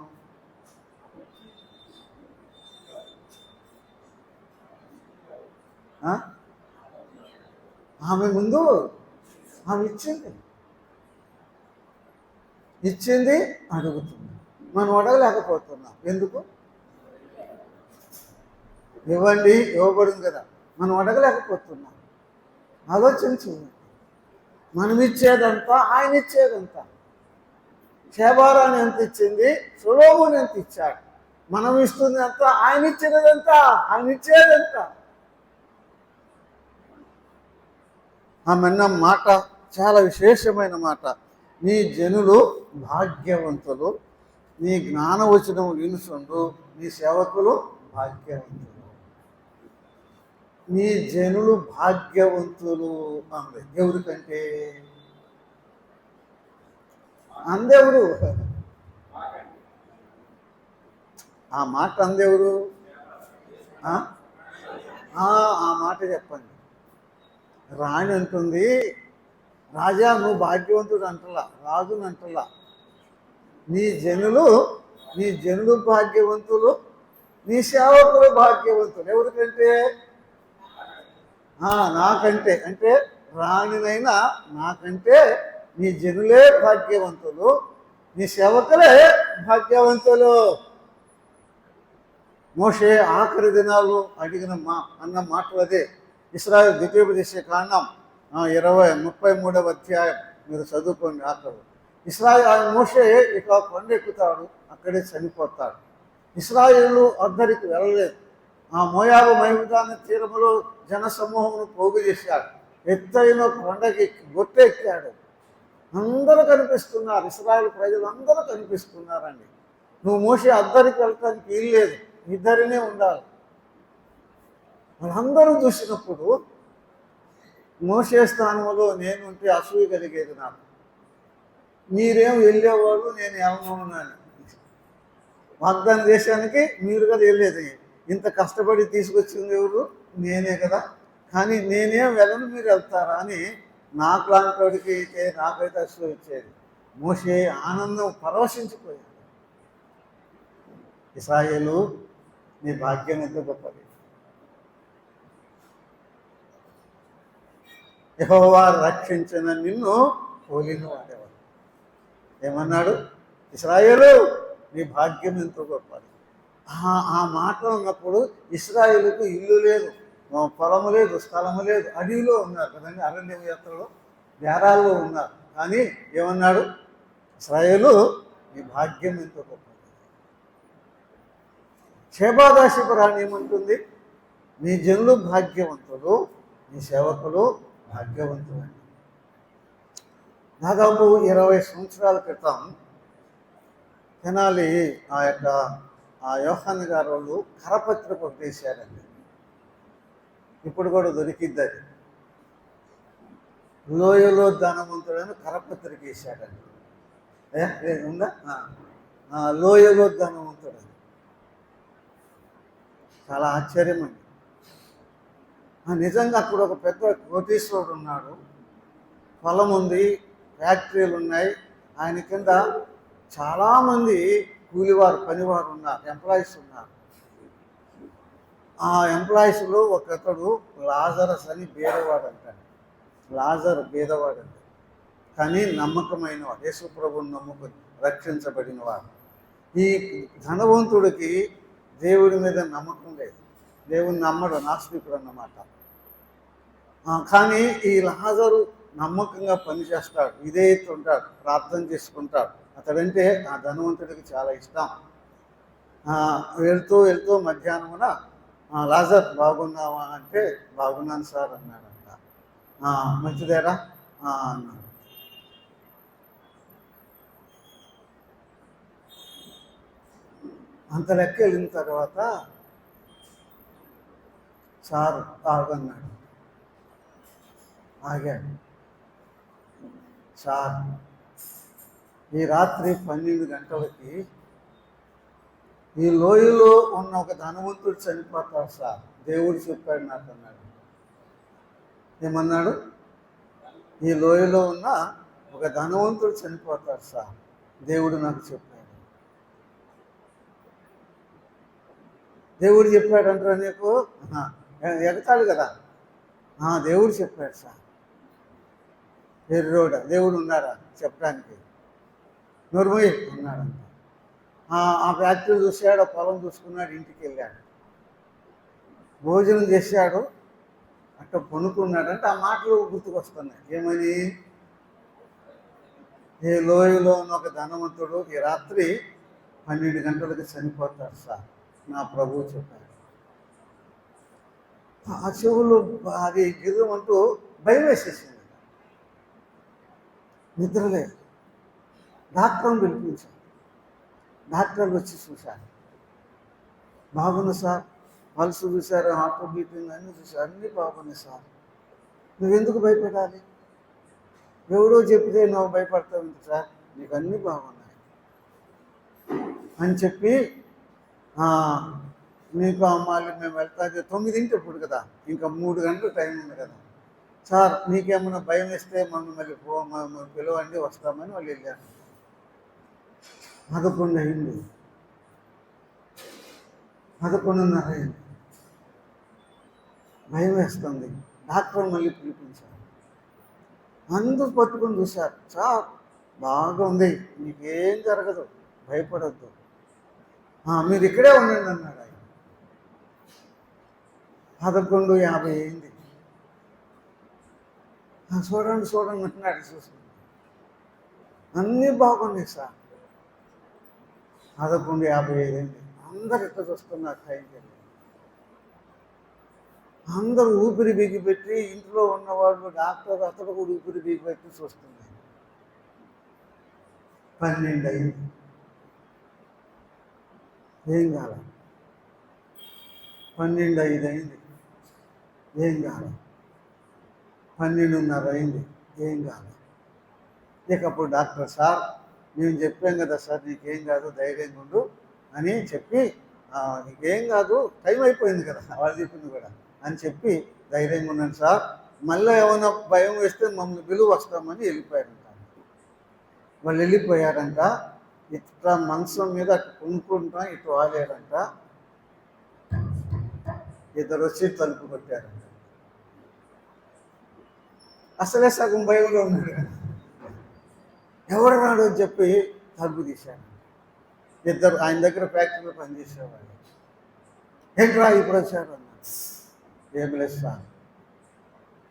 ఆమె ముందు ఆమె ఇచ్చింది అడుగుతుంది. మనం అడగలేకపోతున్నాం. ఎందుకు? ఇవ్వండి, ఇవ్వబడింది కదా, మనం అడగలేకపోతున్నాం. ఆలోచించు. మనం ఇచ్చేదంతా ఆయన ఇచ్చేదంతా. షేబారాని ఎంత ఇచ్చింది, సొలొమోను ఎంత ఇచ్చాడు. మనం ఇస్తుంది అంతా ఆయన ఇచ్చినదంతా, ఆయన ఇచ్చేదంతా. ఆమెన్న మాట చాలా విశేషమైన మాట. నీ జనులు భాగ్యవంతులు, నీ జ్ఞానవచనము వినుచుండు, నీ సేవకులు భాగ్యవంతులు. నీ జనులు భాగ్యవంతులు అంది. ఎవరికంటే అందెవరు? ఆ మాట అందెవరు? ఆ మాట చెప్పండి. రాణి అంటుంది, రాజా నువ్వు భాగ్యవంతుడు అంటలా, రాజుని అంటలా, నీ జనులు నీ జనులు భాగ్యవంతులు, నీ సేవకులు భాగ్యవంతులు. ఎవరికంటే నాకంటే, అంటే రాణినైనా నాకంటే నీ జనులే భాగ్యవంతులు, నీ సేవకులే భాగ్యవంతులు. మోషే ఆఖరి దినాలు అడిగిన అన్న మాటలు అదే. ఇశ్రాయేలు ద్వితీయోపదేశ కాండం 33వ అధ్యాయం మీరు చదువుకోండి. ఆఖరు మోషే ఇక కొండ ఎక్కుతాడు, అక్కడే చనిపోతాడు. ఇశ్రాయేలు అద్దరికి వెళ్ళలేదు. మోయాబు మైదాన తీరములో జనసమూహమును పోగు చేశాడు. ఎత్తైన కొండకి గొట్టెక్కాడు. అందరూ కనిపిస్తున్నారు, ఇశ్రాయేలు ప్రజలందరూ కనిపిస్తున్నారండి. నువ్వు మోషే అద్దరికి వెళ్ళటానికి వీల్లేదు, ఇద్దరినే ఉండాలి. వాళ్ళందరూ చూసినప్పుడు మోషే స్థానంలో నేనుంటే అసూయ కలిగేది నాకు. మీరేం వెళ్ళేవాళ్ళు, నేను వెళ్ళనున్నాను. వాగ్దాన దేశానికి మీరు కదా వెళ్ళేది. ఇంత కష్టపడి తీసుకొచ్చింది ఎవరు? నేనే కదా. కానీ నేనేం వెళ్ళను, మీరు వెళ్తారా అని నాకు లాంటి వాడికి అయితే నాకైతే అసూయ వచ్చేది. మోషే ఆనందం పరవశించిపోయాడు. ఇశ్రాయేలు నీ భాగ్యం ఎంత గొప్పది. యెహోవా రక్షించిన నిన్ను పోలిన వాడేవాడు. ఏమన్నాడు? ఇశ్రాయేలు నీ భాగ్యం ఎంతో గొప్పది. ఆ మాట ఉన్నప్పుడు ఇశ్రాయేలుకు ఇల్లు లేదు, పొలము లేదు, స్థలము లేదు, అడవిలో ఉన్నారు కదండి, అరణ్య యాత్రలో బేరాల్లో ఉన్నారు. కానీ ఏమన్నాడు? ఇశ్రాయేలు నీ భాగ్యం ఎంతో గొప్పది. శేబాదాశిపురాణి ఏమంటుంది? నీ జనులు భాగ్యవంతులు, నీ సేవకులు భాగ్యవంతులు. దాదాపు 20 సంవత్సరాల క్రితం తెనాలి యోహాన్ గారు వాళ్ళు కరపత్రిక ఒకటి వేశారండి. ఇప్పుడు కూడా దొరికిద్ది అది. లోయలో ధనవంతుడని కరపత్రిక వేశాడండి. ఉందా? లోయలో ధనవంతుడని. చాలా ఆశ్చర్యం అండి. నిజంగా అక్కడ ఒక పెద్ద కోటీశ్వరుడు ఉన్నాడు, పొలం ఉంది, ఫ్యాక్టరీలు ఉన్నాయి, ఆయన కింద చాలామంది కూలివారు, పనివారు ఉన్నారు, ఎంప్లాయీస్ ఉన్నారు. ఆ ఎంప్లాయీస్లో ఒకతడు లాజరస్ అని బీదవాడు అంటాడు. లాజర్ బీదవాడు అంట, కానీ నమ్మకమైన వాడు, యేసు ప్రభువుని నమ్ముకుని రక్షించబడిన వాడు. ఈ ధనవంతుడికి దేవుడి మీద నమ్మకం లేదు, దేవుని నమ్మడు, నాస్తికుడు అన్నమాట. కానీ ఈ లాజరు నమ్మకంగా పనిచేస్తాడు, విధేయత ఉంటాడు, ప్రార్థన చేసుకుంటాడు. అతడంటే ఆ ధనవంతుడికి చాలా ఇష్టం. వెళ్తూ వెళ్తూ మధ్యాహ్నమున లాజర్ బాగున్నావా అంటే బాగున్నాను సార్ అన్నాడంట. మంచిదేరా అన్నాడు. అంత లెక్క వెళ్ళిన తర్వాత సార్ ఆగన్నాడు. ఆగాడు. సార్ ఈ రాత్రి 12 గంటలకి ఈ లోయలో ఉన్న ఒక ధనవంతుడు చనిపోతాడు సార్, దేవుడు చెప్పాడు నాకు అన్నాడు. ఏమన్నాడు? ఈ లోయలో ఉన్న ఒక ధనవంతుడు చనిపోతాడు సార్, దేవుడు నాకు చెప్పాడు. దేవుడు చెప్పాడంటారా నీకు? ఎగతాడు కదా. దేవుడు చెప్పాడు సార్. ఎర్రోడ దేవుడు ఉన్నారా చెప్పడానికి? నోరుమోయి అన్నాడంట. ఆ ఫ్యాక్టరీ చూశాడు, పొలం చూసుకున్నాడు, ఇంటికి వెళ్ళాడు, భోజనం చేశాడు, అట్ట కొనుక్కున్నాడు. అంటే ఆ మాటలు గుర్తుకొస్తున్నాయి. ఏమని? ఏ లోయలో ఉన్న ఒక ధనవంతుడు ఈ రాత్రి 12 గంటలకి చనిపోతాడు సార్, నా ప్రభువు చెప్పాడు. ఆ చెవులు అది గిర్రం అంటూ భయం వేసేసింది. నిద్రలేదు. డాక్టర్ని పిలిపించాను. డాక్టర్లు వచ్చి చూశారు. బాగుంది సార్, పల్స్ చూశారు, హార్ట్ బీటింగ్ అన్నీ చూశారు, అన్నీ బాగున్నాయి సార్, నువ్వెందుకు భయపడాలి? ఎవడో చెప్తే నువ్వు భయపడతావు ఎందుకు సార్, నీకు అన్నీ బాగున్నాయి అని చెప్పి మీకు మళ్ళీ మేము వెళ్తాది 9ంటి ఇప్పుడు కదా, ఇంకా 3 గంటలు టైం ఉంది కదా. సార్ మీకేమన్నా భయం వేస్తే మమ్మల్ని పిలవండి వస్తామని వాళ్ళు వెళ్ళారు. 11 అయింది, 11:30 అయింది. భయం వేస్తుంది. డాక్టర్ మళ్ళీ పిలిపించారు. అందరూ పట్టుకొని చూశారు. సార్ బాగా ఉంది, మీకేం జరగదు, భయపడద్దు, మీరు ఇక్కడే ఉండండి అన్నాడు ఆయన. 11:50 అయింది. చూడండి చూడండి అంటున్నాడు. చూసి అన్నీ బాగున్నాయి సార్. 11:55 అయింది. అందరు ఇట్లా చూస్తున్నారు టైంకి. అందరూ ఊపిరి బిగిపెట్టి, ఇంట్లో ఉన్నవాళ్ళు డాక్టర్ అతడు కూడా ఊపిరి బిగిపెట్టి చూస్తున్నారు. 12 అయింది. ఏం కాల. 12:05 అయింది. ఏం కాల. 12:30 అయింది. ఏం కాల. ఇక అప్పుడు డాక్టర్ సార్ మేము చెప్పాం కదా సార్, నీకేం కాదు, ధైర్యంగా ఉండు అని చెప్పి, నీకేం కాదు, టైం అయిపోయింది కదా వాళ్ళు చెప్పింది కూడా అని చెప్పి, ధైర్యంగా ఉన్నాను సార్, మళ్ళీ ఏమైనా భయం వేస్తే మమ్మల్ని పిలువ వస్తామని వెళ్ళిపోయారంట. వాళ్ళు వెళ్ళిపోయారంట. ఇట్లా మంచం మీద అటు కొనుక్కుంటా ఇటు వాలేరంట. ఇద్దరు వచ్చి తలుపు కొట్టారంట. అసలే సగం భయంలో ఉన్నాడు కదా, ఎవరు రాడు అని చెప్పి తలుపు తీశారు. ఇద్దరు ఆయన దగ్గర ఫ్యాక్టరీలో పనిచేసేవాళ్ళు. ఏంట్రా ఇప్పుడు వచ్చారు అన్నారు. ఏం లేదు సార్,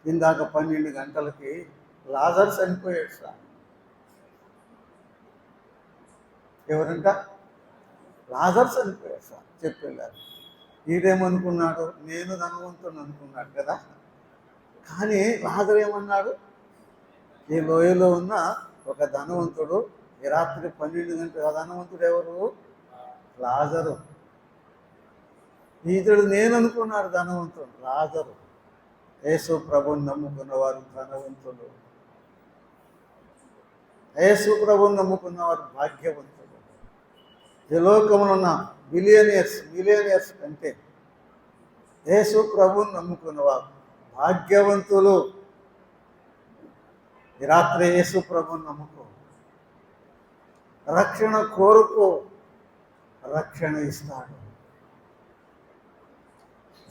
ఇందాక 12 గంటలకి లాజర్ చనిపోయాడు సార్. ఎవరంట? లాజర్ చనిపోయాడు సార్ చెప్పి వెళ్ళారు. ఈడేమనుకున్నాడు, నేను ధనవంతుని అనుకున్నాడు కదా. కానీ లాజర్ ఏమన్నాడు, ఈ లోయలో ఉన్న ఒక ధనవంతుడు ఈ రాత్రి 12 గంటల ధనవంతుడు ఎవరు? లాజరు. ఇతడు నేను అనుకున్నాడు ధనవంతుడు, లాజరు. యేసు ప్రభుని నమ్ముకున్న వారు ధనవంతులు, యేసు ప్రభుని నమ్ముకున్న వారు భాగ్యవంతులు. ఈ లోకంలో ఉన్న మిలియనియర్స్ కంటే యేసు ప్రభుని నమ్ముకున్న వారు భాగ్యవంతులు. ఈ రాత్రి యేసు ప్రభుని నమ్ముకో, రక్షణ కోరుకో, రక్షణ ఇస్తాడు.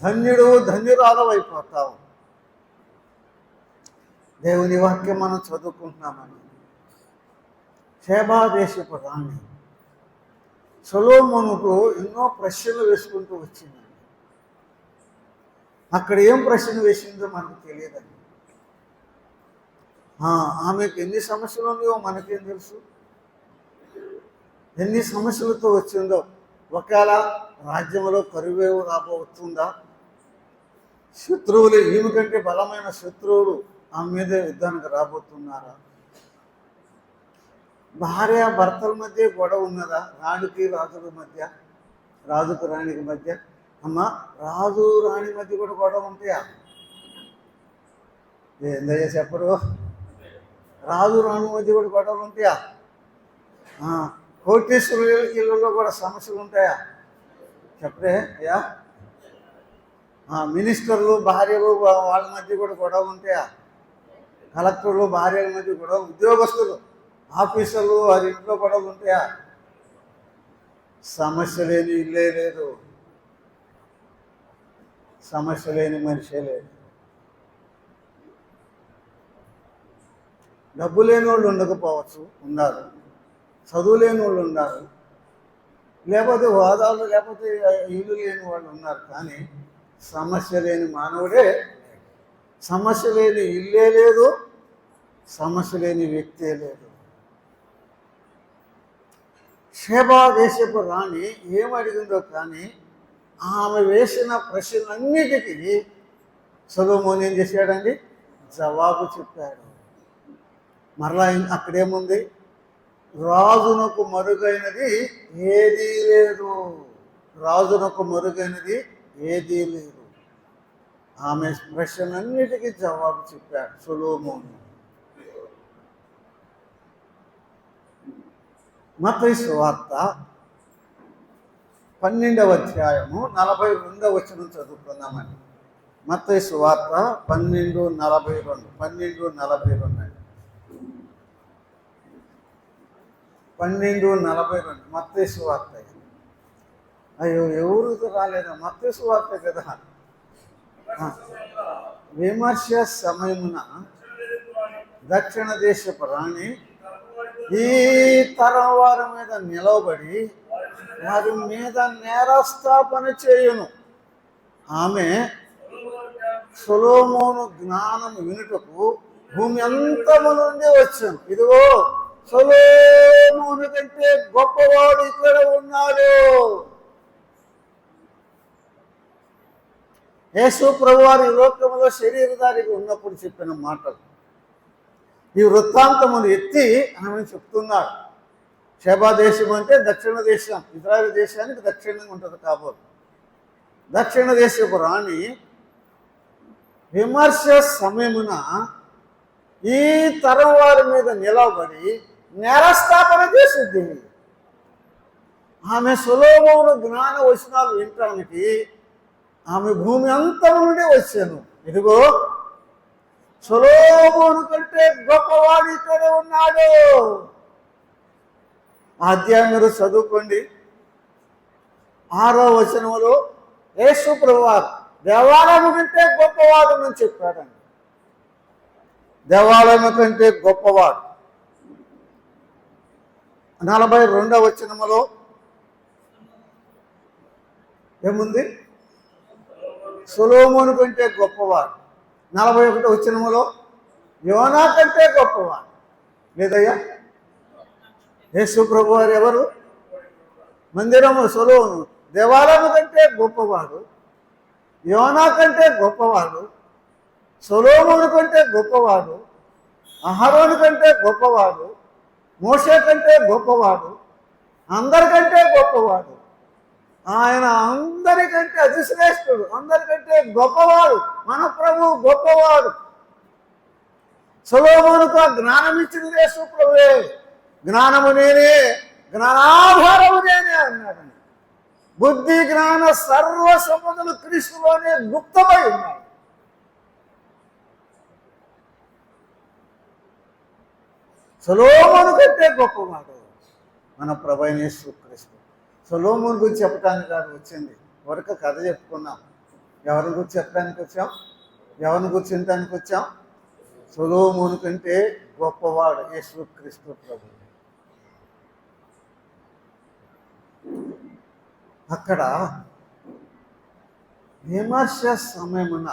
ధన్యుడు ధన్యురాలవైపోతావు. దేవుని వాక్యం మనం చదువుకుంటున్నామని. షేబా దేశపు రాణి సొలొమోనుకు ఎన్నో ప్రశ్నలు వేసుకుంటూ వచ్చిందండి. అక్కడ ఏం ప్రశ్న వేసిందో మనకు తెలియదండి. ఆమెకు ఎన్ని సమస్యలు ఉన్నాయో మనకేం తెలుసు, ఎన్ని సమస్యలతో వచ్చిందో. ఒకవేళ రాజ్యంలో కరువేవు రాబోతుందా, శత్రువులు, ఈమె కంటే బలమైన శత్రువులు ఆమె మీద యుద్ధానికి రాబోతున్నారా, భార్య భర్తల మధ్య గొడవ ఉన్నదా, రాణికి రాజుల మధ్య, రాజుకు రాణికి మధ్య, రాజు రాణి మధ్య కూడా గొడవ ఉంటాయా? ఏందయ్యా చెప్పరు. రాజు రాణి మధ్య కూడా గొడవలు ఉంటాయా? కోటీశ్వరుల ఇళ్ళలో కూడా సమస్యలు ఉంటాయా? చెప్పరే అయ్యా. మినిస్టర్లు భార్యలు వాళ్ళ మధ్య కూడా గొడవ ఉంటాయా? కలెక్టర్లు భార్యల మధ్య గొడవ, ఉద్యోగస్తులు ఆఫీసర్లు వారి ఇంట్లో గొడవలు ఉంటాయా? సమస్య లేని ఇల్లే లేదు, సమస్య లేని మనిషే లేదు. డబ్బు లేని వాళ్ళు ఉండకపోవచ్చు, ఉన్నారు. చదువు లేని వాళ్ళు ఉన్నారు, లేకపోతే హోదాలు లేకపోతే ఇల్లు లేని వాళ్ళు ఉన్నారు. కానీ సమస్య లేని మానవుడే, సమస్య లేని ఇల్లే లేదు, సమస్య లేని వ్యక్తే లేదు. షేబా దేశపు రాణి ఏమడిగిందో కానీ ఆమె వేసిన ప్రశ్నలన్నిటికీ సొలొమోను ఏం చేశాడండి? జవాబు చెప్పాడు. మరలా అక్కడేముంది? రాజునకు మరుగైనది ఏదీ లేదు, రాజునకు మరుగైనది ఏదీ లేదు. ఆమె ప్రశ్నలన్నిటికీ జవాబు చెప్పాడు సొలొమోను. మత్తయి సువార్త 12వ అధ్యాయము 42వ వచనం చదువుకుందామండి. మత్తయి సువార్త 12:42. 12:42 మత్తయి సువార్త. అయ్యో, ఎవరు రాలేదా? మత్తయి సువార్త కదా. విమర్శ సమయమున దక్షిణ దేశపు రాణి ఈ తరం వారి మీద నిలవబడి వారి మీద నేరస్థాపన చేయును. ఆమె సొలొమోను జ్ఞానము వినుటకు భూమి అంతము నుండి వచ్చాను. ఇదిగో సొలొమోను కంటే గొప్పవాడు ఇక్కడ ఉన్నాడు. యేసు ప్రభువారు ఈ లోకంలో శరీరధారిగా ఉన్నప్పుడు చెప్పిన మాటలు ఈ వృత్తాంతమును ఎత్తి ఆమె చెప్తున్నాడు. షెబా దేశం అంటే దక్షిణ దేశం, ఇజ్రాయెల్ దేశానికి దక్షిణంగా ఉంటుంది కాబోలు. దక్షిణ దేశపు రాణి విమర్శ సమయమున ఈ తరం వారి మీద నిలవబడి నేరస్థాపన చేసింది. ఆమె సొలొమోను జ్ఞాన వచనాలు వినటానికి ఆమె భూమి అంతం నుండి వచ్చాను. ఇదిగో సొలొమోను కంటే గొప్పవాడు ఇక్కడ ఉన్నాడు. ఆ అధ్యాయం మీరు చదువుకోండి. 6వ వచనంలో యేసు ప్రభువారు దేవాలయం కంటే గొప్పవాడు అని చెప్పాడండి. దేవాలయం కంటే గొప్పవాడు. 42వ వచనములో ఏముంది? సొలొమోను కంటే గొప్పవాడు. 41వ వచనములో యోనా కంటే గొప్పవాడు. లేదయ్యా, యేసు ప్రభువారు ఎవరు? మందిరము సొలొమోను దేవాలయం కంటే గొప్పవాడు, యోనా కంటే గొప్పవాడు, సొలొమోను కంటే గొప్పవాడు, అహరోను కంటే గొప్పవాడు, మోషే కంటే గొప్పవాడు, అందరికంటే గొప్పవాడు. ఆయన అందరికంటే అతిశ్రేష్ఠుడు, అందరికంటే గొప్పవాడు. మన ప్రభు గొప్పవాడు. సొలొమోనుకు జ్ఞానం ఇచ్చింది యేసు ప్రభువే. జ్ఞానము నేనే, జ్ఞానాధారము నేనే అన్నాడు. బుద్ధి జ్ఞాన సర్వ సంపదలు క్రీస్తులోనే గుప్తమై ఉన్నాయి. సొలొమోను కంటే గొప్పవాడు మన ప్రభువైన యేసు క్రీస్తు. సొలొమోను గురించి చెప్పడానికి కాదు వచ్చింది, వరకు కథ చెప్పుకున్నాం. ఎవరి గురించి చెప్పడానికి వచ్చాం? ఎవరిని గురించి వినడానికి వచ్చాం? సొలొమోను కంటే గొప్పవాడు యేసు క్రీస్తు ప్రభు. అక్కడ విమర్శ సమయమున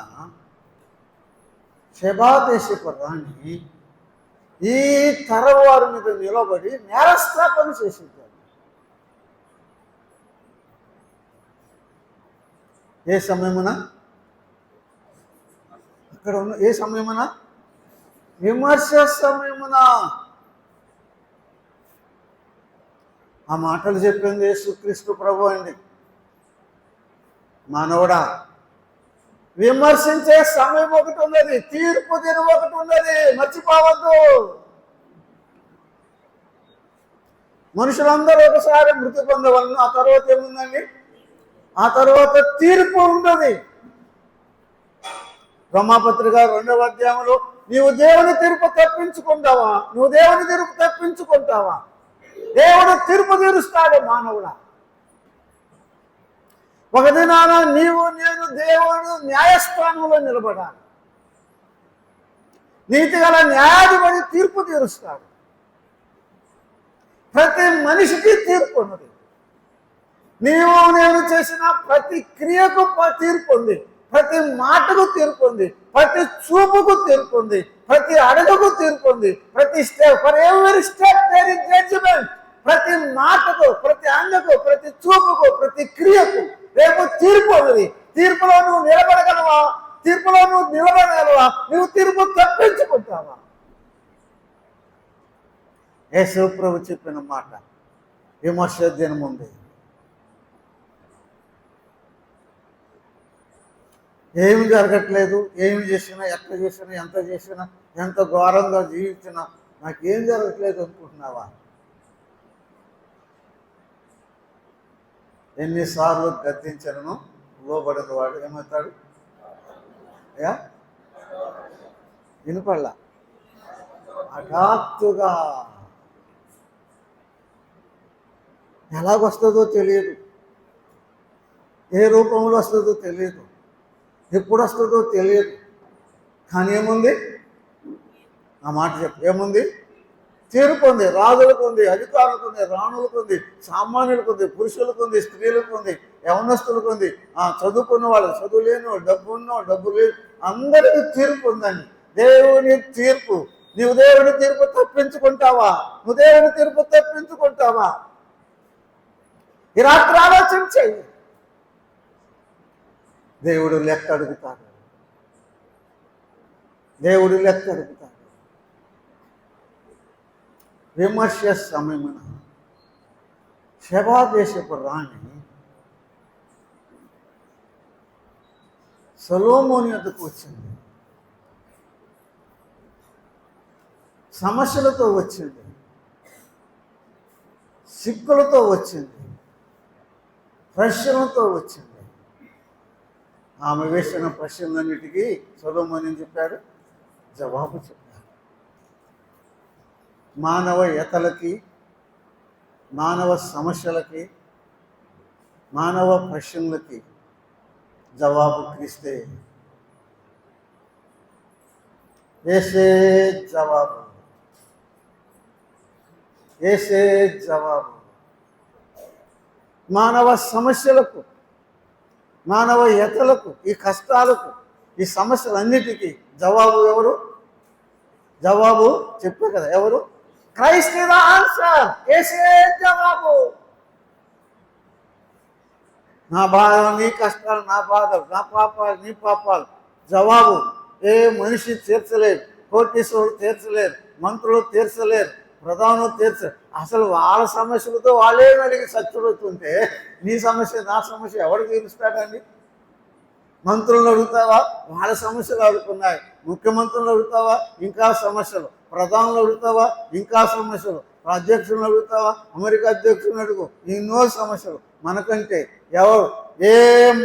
షెబా దేశపు రాణి ఈ తరం వారి మీద నిలబడి నేరస్థాపన చేసింది. ఏ సమయమున? అక్కడ ఉన్న ఏ సమయమున? విమర్శ సమయమున. ఆ మాటలు చెప్పింది యేసుక్రీస్తు ప్రభు అండి. మానవుడా, విమర్శించే సమయం ఒకటి ఉన్నది, తీర్పు దినం ఒకటి ఉన్నది, మర్చిపోవద్దు. మనుషులందరూ ఒకసారి మృతి పొందవలను. ఆ తర్వాత ఏముందండి? ఆ తర్వాత తీర్పు ఉన్నది. రోమాపత్రిక 2వ అధ్యాయంలో నీవు దేవుని తీర్పు తప్పించుకుంటావా? నువ్వు దేవుని తీర్పు తప్పించుకుంటావా? దేవుడు తీర్పు తీరుస్తాడు మానవుడా. ఒక దినాన నీవు నేను దేవుడు న్యాయస్థానంలో నిలబడాలి. నీతిగల న్యాయాధిపతి తీర్పు తీరుస్తాడు. ప్రతి మనిషికి తీర్పు ఉన్నది. నీవు నేను చేసిన ప్రతి క్రియకు తీర్పు ఉంది, ప్రతి మాటకు తీర్పు ఉంది, ప్రతి చూపుకు తీర్పు ఉంది, ప్రతి అడుగుకు తీర్పు ఉంది, ప్రతి step, for every step there is judgement. ప్రతి మాటకు, ప్రతి అంగకు, ప్రతి చూపుకు, ప్రతి క్రియకు రేపు తీర్పు ఉన్నది. తీర్పులో నువ్వు నిలబడగలవా? తీర్పులో నువ్వు నిలబడగలవా? నువ్వు తీర్పు తప్పించుకుంటావా? యేసు ప్రభు చెప్పిన మాట విమర్శ దినం ఉంది. ఏమి జరగట్లేదు, ఏమి చేసినా, ఎక్కడ చేసినా, ఎంత చేసినా, ఎంత ఘోరంగా జీవించినా నాకేం జరగట్లేదు అనుకుంటున్నావా? ఎన్నిసార్లు గద్దించను లోబడిన వాడు ఏమవుతాడు? వినపడలా. హఠాత్తుగా ఎలాగొస్తుందో తెలియదు, ఏ రూపంలో వస్తుందో తెలియదు, ఎప్పుడు వస్తుందో తెలియదు. కానీ ఏముంది? ఆ మాట చెప్పు. ఏముంది? తీర్పు ఉంది. రాజులకు ఉంది, అధికారులకు ఉంది, రాణులకు ఉంది, సామాన్యులకు ఉంది, పురుషులకు ఉంది, స్త్రీలకు ఉంది, యవనస్తులకు ఉంది, చదువుకున్న వాళ్ళు, చదువు లేని వాళ్ళు, డబ్బు ఉన్నవాళ్ళు, డబ్బు లేదు, అందరికీ తీర్పు ఉందండి. దేవుని తీర్పు. నువ్వు దేవుని తీర్పు తప్పించుకుంటావా? నువ్వు దేవుని తీర్పు తప్పించుకుంటావా? ఈ రాత్రి ఆలోచన చెయ్యి. దేవుడు లెక్క అడుగుతాడు. దేవుడు లెక్క అడుగుతాడు. విమర్శ సమయమున షెబా దేశపు రాణి సొలొమోను యొద్దకు వచ్చింది. సమస్యలతో వచ్చింది, సిక్కులతో వచ్చింది, ప్రశ్నలతో వచ్చింది. ఆమె వేసిన ప్రశ్నలన్నిటికీ సొలొమోను ఏం చెప్పాడు? జవాబు చెప్పాడు. మానవ యతలకి, మానవ సమస్యలకి, మానవ ప్రశ్నలకి జవాబు క్రీస్తే. ఏసే జవాబు, ఏసే జవాబు. మానవ సమస్యలకు, మానవ యతలకు, ఈ కష్టాలకు, ఈ సమస్యలన్నిటికీ జవాబు ఎవరు? జవాబు చెప్పే కదా ఎవరు? Christ is the answer. ఏసే జవాబు. నా బాధ, నీ కష్టాలు, నా బాధలు, నా పాపాలు, నీ పాపాలు జవాబు ఏ మనిషి తీర్చలేరు. కోటీశ్వరులు తీర్చలేరు, మంత్రులు తీర్చలేరు, ప్రధానులు తీర్చలేరు. అసలు వాళ్ళ సమస్యలతో వాళ్ళే అడిగి చచ్చుడుతుంటే నీ సమస్య, నా సమస్య ఎవరు తీరుస్తాడండి? మంత్రులను అడుగుతావా? వాళ్ళ సమస్యలు అడుగుతున్నాయి. ముఖ్యమంత్రులను అడుగుతావా? ఇంకా సమస్యలు. ప్రధానులు అడుగుతావా? ఇంకా సమస్యలు. అధ్యక్షులను అడుగుతావా? అమెరికా అధ్యక్షులను అడుగు, ఎన్నో సమస్యలు. మనకంటే ఎవరు, ఏ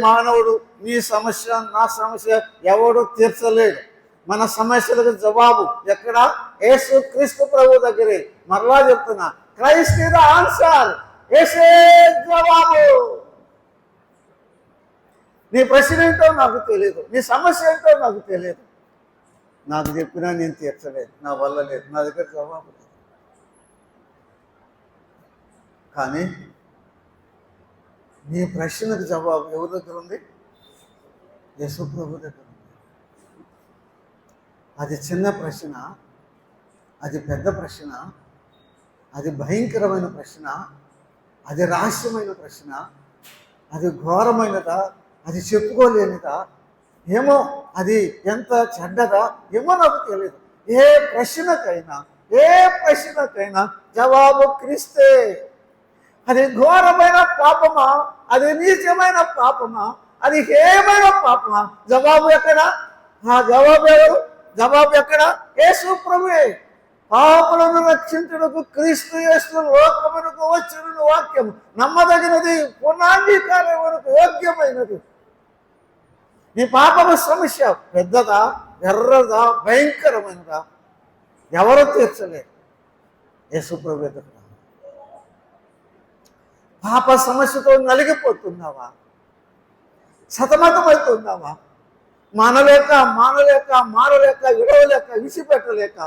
మానవుడు నీ సమస్య, నా సమస్య ఎవడు తీర్చలేడు. మన సమస్యలకు జవాబు ఎక్కడ? యేసు క్రీస్తు ప్రభు దగ్గరే. మరలా చెప్తున్నా, క్రైస్ట్ ఇస్ ద ఆన్సర్. యేసే జవాబు. నీ ప్రశ్న ఏంటో నాకు తెలియదు, నీ సమస్య ఏంటో నాకు తెలియదు. నాకు చెప్పినా నేను తీర్చలేదు, నా వల్ల లేదు, నా దగ్గర జవాబు లేదు. కానీ నీ ప్రశ్నకు జవాబు ఎవరి దగ్గర ఉంది? యేసు ప్రభు దగ్గర ఉంది. అది చిన్న ప్రశ్న, అది పెద్ద ప్రశ్న, అది భయంకరమైన ప్రశ్న, అది రహస్యమైన ప్రశ్న, అది ఘోరమైనదా, అది చెప్పుకోలేనిదా, ఏమో అది ఎంత చెడ్డదా ఏమో నాకు తెలియదు. ఏ ప్రశ్నకైనా జవాబు క్రీస్తే. అది ఘోరమైన పాపమా, అది నీచమైన పాపమా, అది హేయమైన పాపమా? జవాబు ఎక్కడ? జవాబు ఎవరు? జవాబు ఎక్కడ? యేసు ప్రభువే. పాపులను రక్షించుటకు క్రీస్తు యేసు లోకమునకు వచ్చిన వాక్యము నమ్మదగినది, పునాంగీకారమునకు యోగ్యమైనది. నీ పాపము సమస్య పెద్దదా, ఎర్రదా, భయంకరమైనదా? ఎవరు తీర్చలేరు. యేసు ప్రభు ఎదుట పాప సమస్యతో నలిగిపోతున్నావా? సతమతమవుతున్నావా? మానలేక విడవలేక విసిపెట్టలేక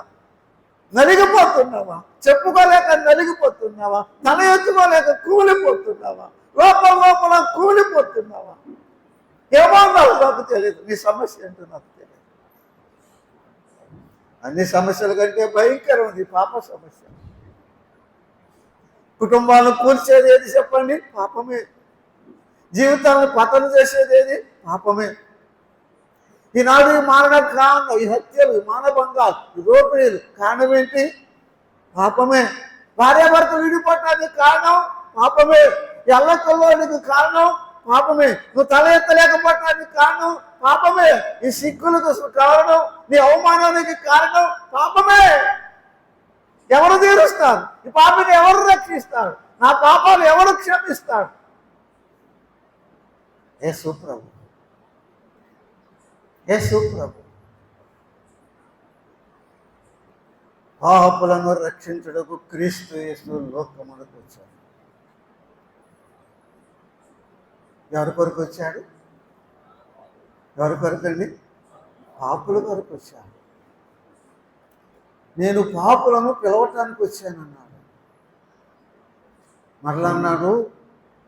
నలిగిపోతున్నావా? చెప్పుకోలేక నలిగిపోతున్నావా? తల ఎత్తుకోలేక కూలిపోతున్నావా? లోపల కూలిపోతున్నావా? ఏమన్నావు నాకు తెలియదు. నీ సమస్య ఏంటో నాకు తెలియదు. అన్ని సమస్యల కంటే భయంకరం నీ పాప సమస్య. కుటుంబాలను కూల్చేది ఏది చెప్పండి? పాపమే. జీవితాలను పతనం చేసేది ఏది? పాపమే. ఈనాడు ఈ మారణ కారణం, ఈ హత్యలు, ఈ మానభంగాలు, ఈ దోపిడీలు కారణం ఏంటి? పాపమే. భార్యాభర్తలు విడిపోవటానికి కారణం పాపమే. ఎల్లకొల్లోనికి కారణం పాపమే. నువ్వు తల ఎత్తలేకపోవటానికి కారణం పాపమే. ఈ సిగ్గులకు కారణం, నీ అవమానానికి కారణం పాపమే. ఎవరు తీరుస్తారు? ఈ పాపని ఎవరు రక్షిస్తారు? నా పాపాలు ఎవరు క్షమిస్తారు? యేసు ప్రభు, యేసు ప్రభు పాపులను రక్షించుటకు క్రీస్తు యేసు లోకమునకు వచ్చాడు. ఎవరి కొరకు వచ్చాడు? ఎవరి కొరకు అండి? పాపుల కొరకు వచ్చాడు. నేను పాపులను పిలవటానికి వచ్చానన్నాడు. మరలా అన్నాడు,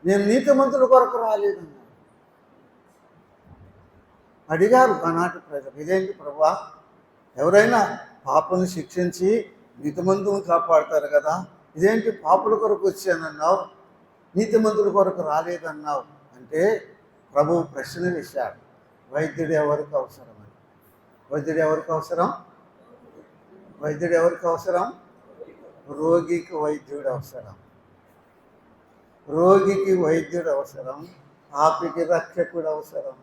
నేను నీతిమంతుల కొరకు రాలేదన్నాడు. అడిగారు ఆనాటి ప్రజలు, ఇదేంటి ప్రభువా, ఎవరైనా పాపను శిక్షించి నీతిమంతులను కాపాడతారు కదా, ఇదేంటి పాపుల కొరకు వచ్చానన్నావు, నీతిమంతుల కొరకు రాలేదన్నావు అంటే ప్రభువు ప్రశ్న వేశాడు. వైద్యుడు ఎవరికి అవసరం అని. వైద్యుడు ఎవరికి అవసరం? వైద్యుడు ఎవరికి అవసరం? రోగికి వైద్యుడు అవసరం. రోగికి వైద్యుడు అవసరం, పాపికి రక్షకుడు అవసరం.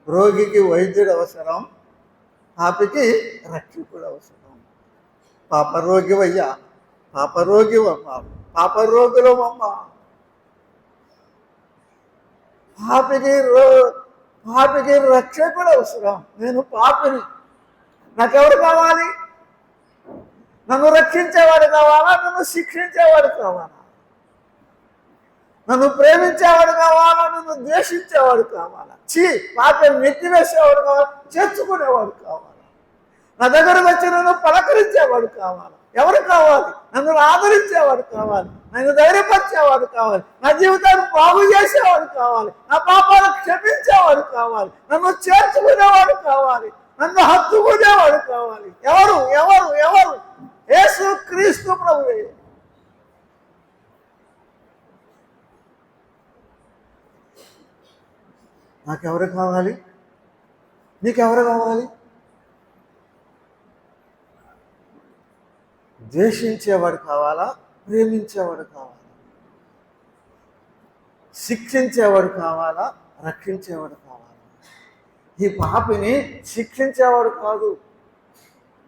రోగికి వైద్యుడు అవసరం, పాపికి రక్షకుడు అవసరం. పాప రోగివయ్యా, పాప రోగివమ్మ, పాప రోగులమమ్మ. పాపికి రక్షకుడు అవసరం. నేను పాపిని, నాకెవరు కావాలి? నన్ను రక్షించేవాడు కావాలా? నన్ను శిక్షించేవాడు కావాలా? నన్ను ప్రేమించేవాడు కావాలా? నన్ను ద్వేషించేవాడు కావాలా? పాపం నెట్టివేసేవాడు కావాలా? చేర్చుకునేవాడు కావాలా? నా దగ్గరకు వచ్చి నన్ను పలకరించేవాడు కావాలా? ఎవరు కావాలి? నన్ను ఆదరించేవాడు కావాలి, నన్ను ధైర్యపరిచేవాడు కావాలి, నా జీవితాన్ని బాగు చేసేవాడు కావాలి, నా పాపాలను క్షమించేవాడు కావాలి, నన్ను చేర్చుకునేవాడు కావాలి, నన్ను హత్తుకునేవాడు కావాలి. ఎవరు? ఎవరు? ఎవరు? యేసు క్రీస్తు ప్రభువే. నాకెవరు కావాలి? నీకెవరు కావాలి? ద్వేషించేవాడు కావాలా? ప్రేమించేవాడు కావాలా? శిక్షించేవాడు కావాలా? రక్షించేవాడు కావాలా? ఈ పాపిని శిక్షించేవాడు కాదు.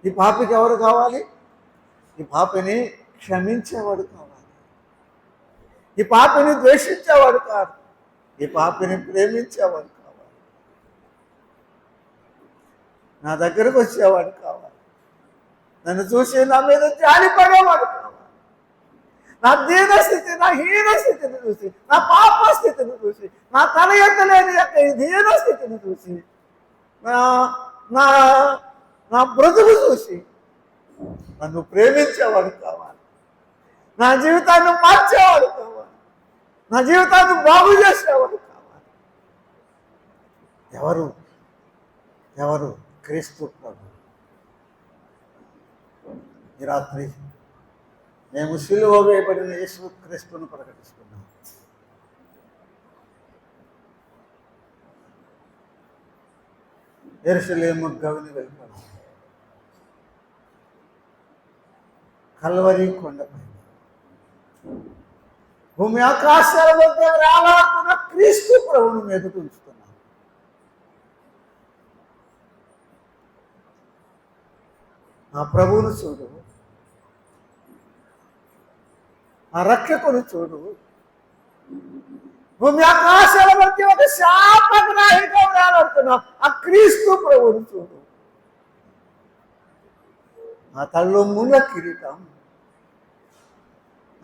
ఈ పాపికి ఎవరు కావాలి? ఈ పాపిని క్షమించేవాడు కావాలి. ఈ పాపిని ద్వేషించేవాడు కాదు, ఈ పాపిని ప్రేమించేవాడు కావాలి. నా దగ్గరకు వచ్చేవాడు కావాలి, నన్ను చూసి నా మీద జాలిపడేవాడు కావాలి. నా దీన స్థితి, నా హీన స్థితిని చూసి, నా పాప స్థితిని చూసి, నా తల ఎత్తలేని యొక్క ఈ దీన స్థితిని చూసి, నా బ్రతుకు చూసి నన్ను ప్రేమించేవాడు కావాలి. నా జీవితాన్ని మార్చేవాడు కావాలి, నా జీవితాన్ని బాగు చేసేవాడు కావాలి. ఎవరు? ఎవరు? క్రీస్తు ప్రభు. ఈ రాత్రి మేము సిలువ వేయబడిన యేసు క్రీస్తును ప్రకటిస్తున్నాం. యెరూషలేము గవిని వెళ్ళిపోయాం, కల్వరి కొండపై భూమి ఆకాశాల మధ్య రాలాడుతున్న క్రీస్తు ప్రభువును మీదకు ఉంచుతున్నాం. ఆ ప్రభువును చూడు, ఆ రక్షకుని చూడు. భూమి ఆకాశాల మధ్య ఒక శాపగ్రాహిగా వేలాడుతున్నా ఆ క్రీస్తు ప్రభువును చూడు. ఆ తల్లో ముళ్ళ కిరీటం,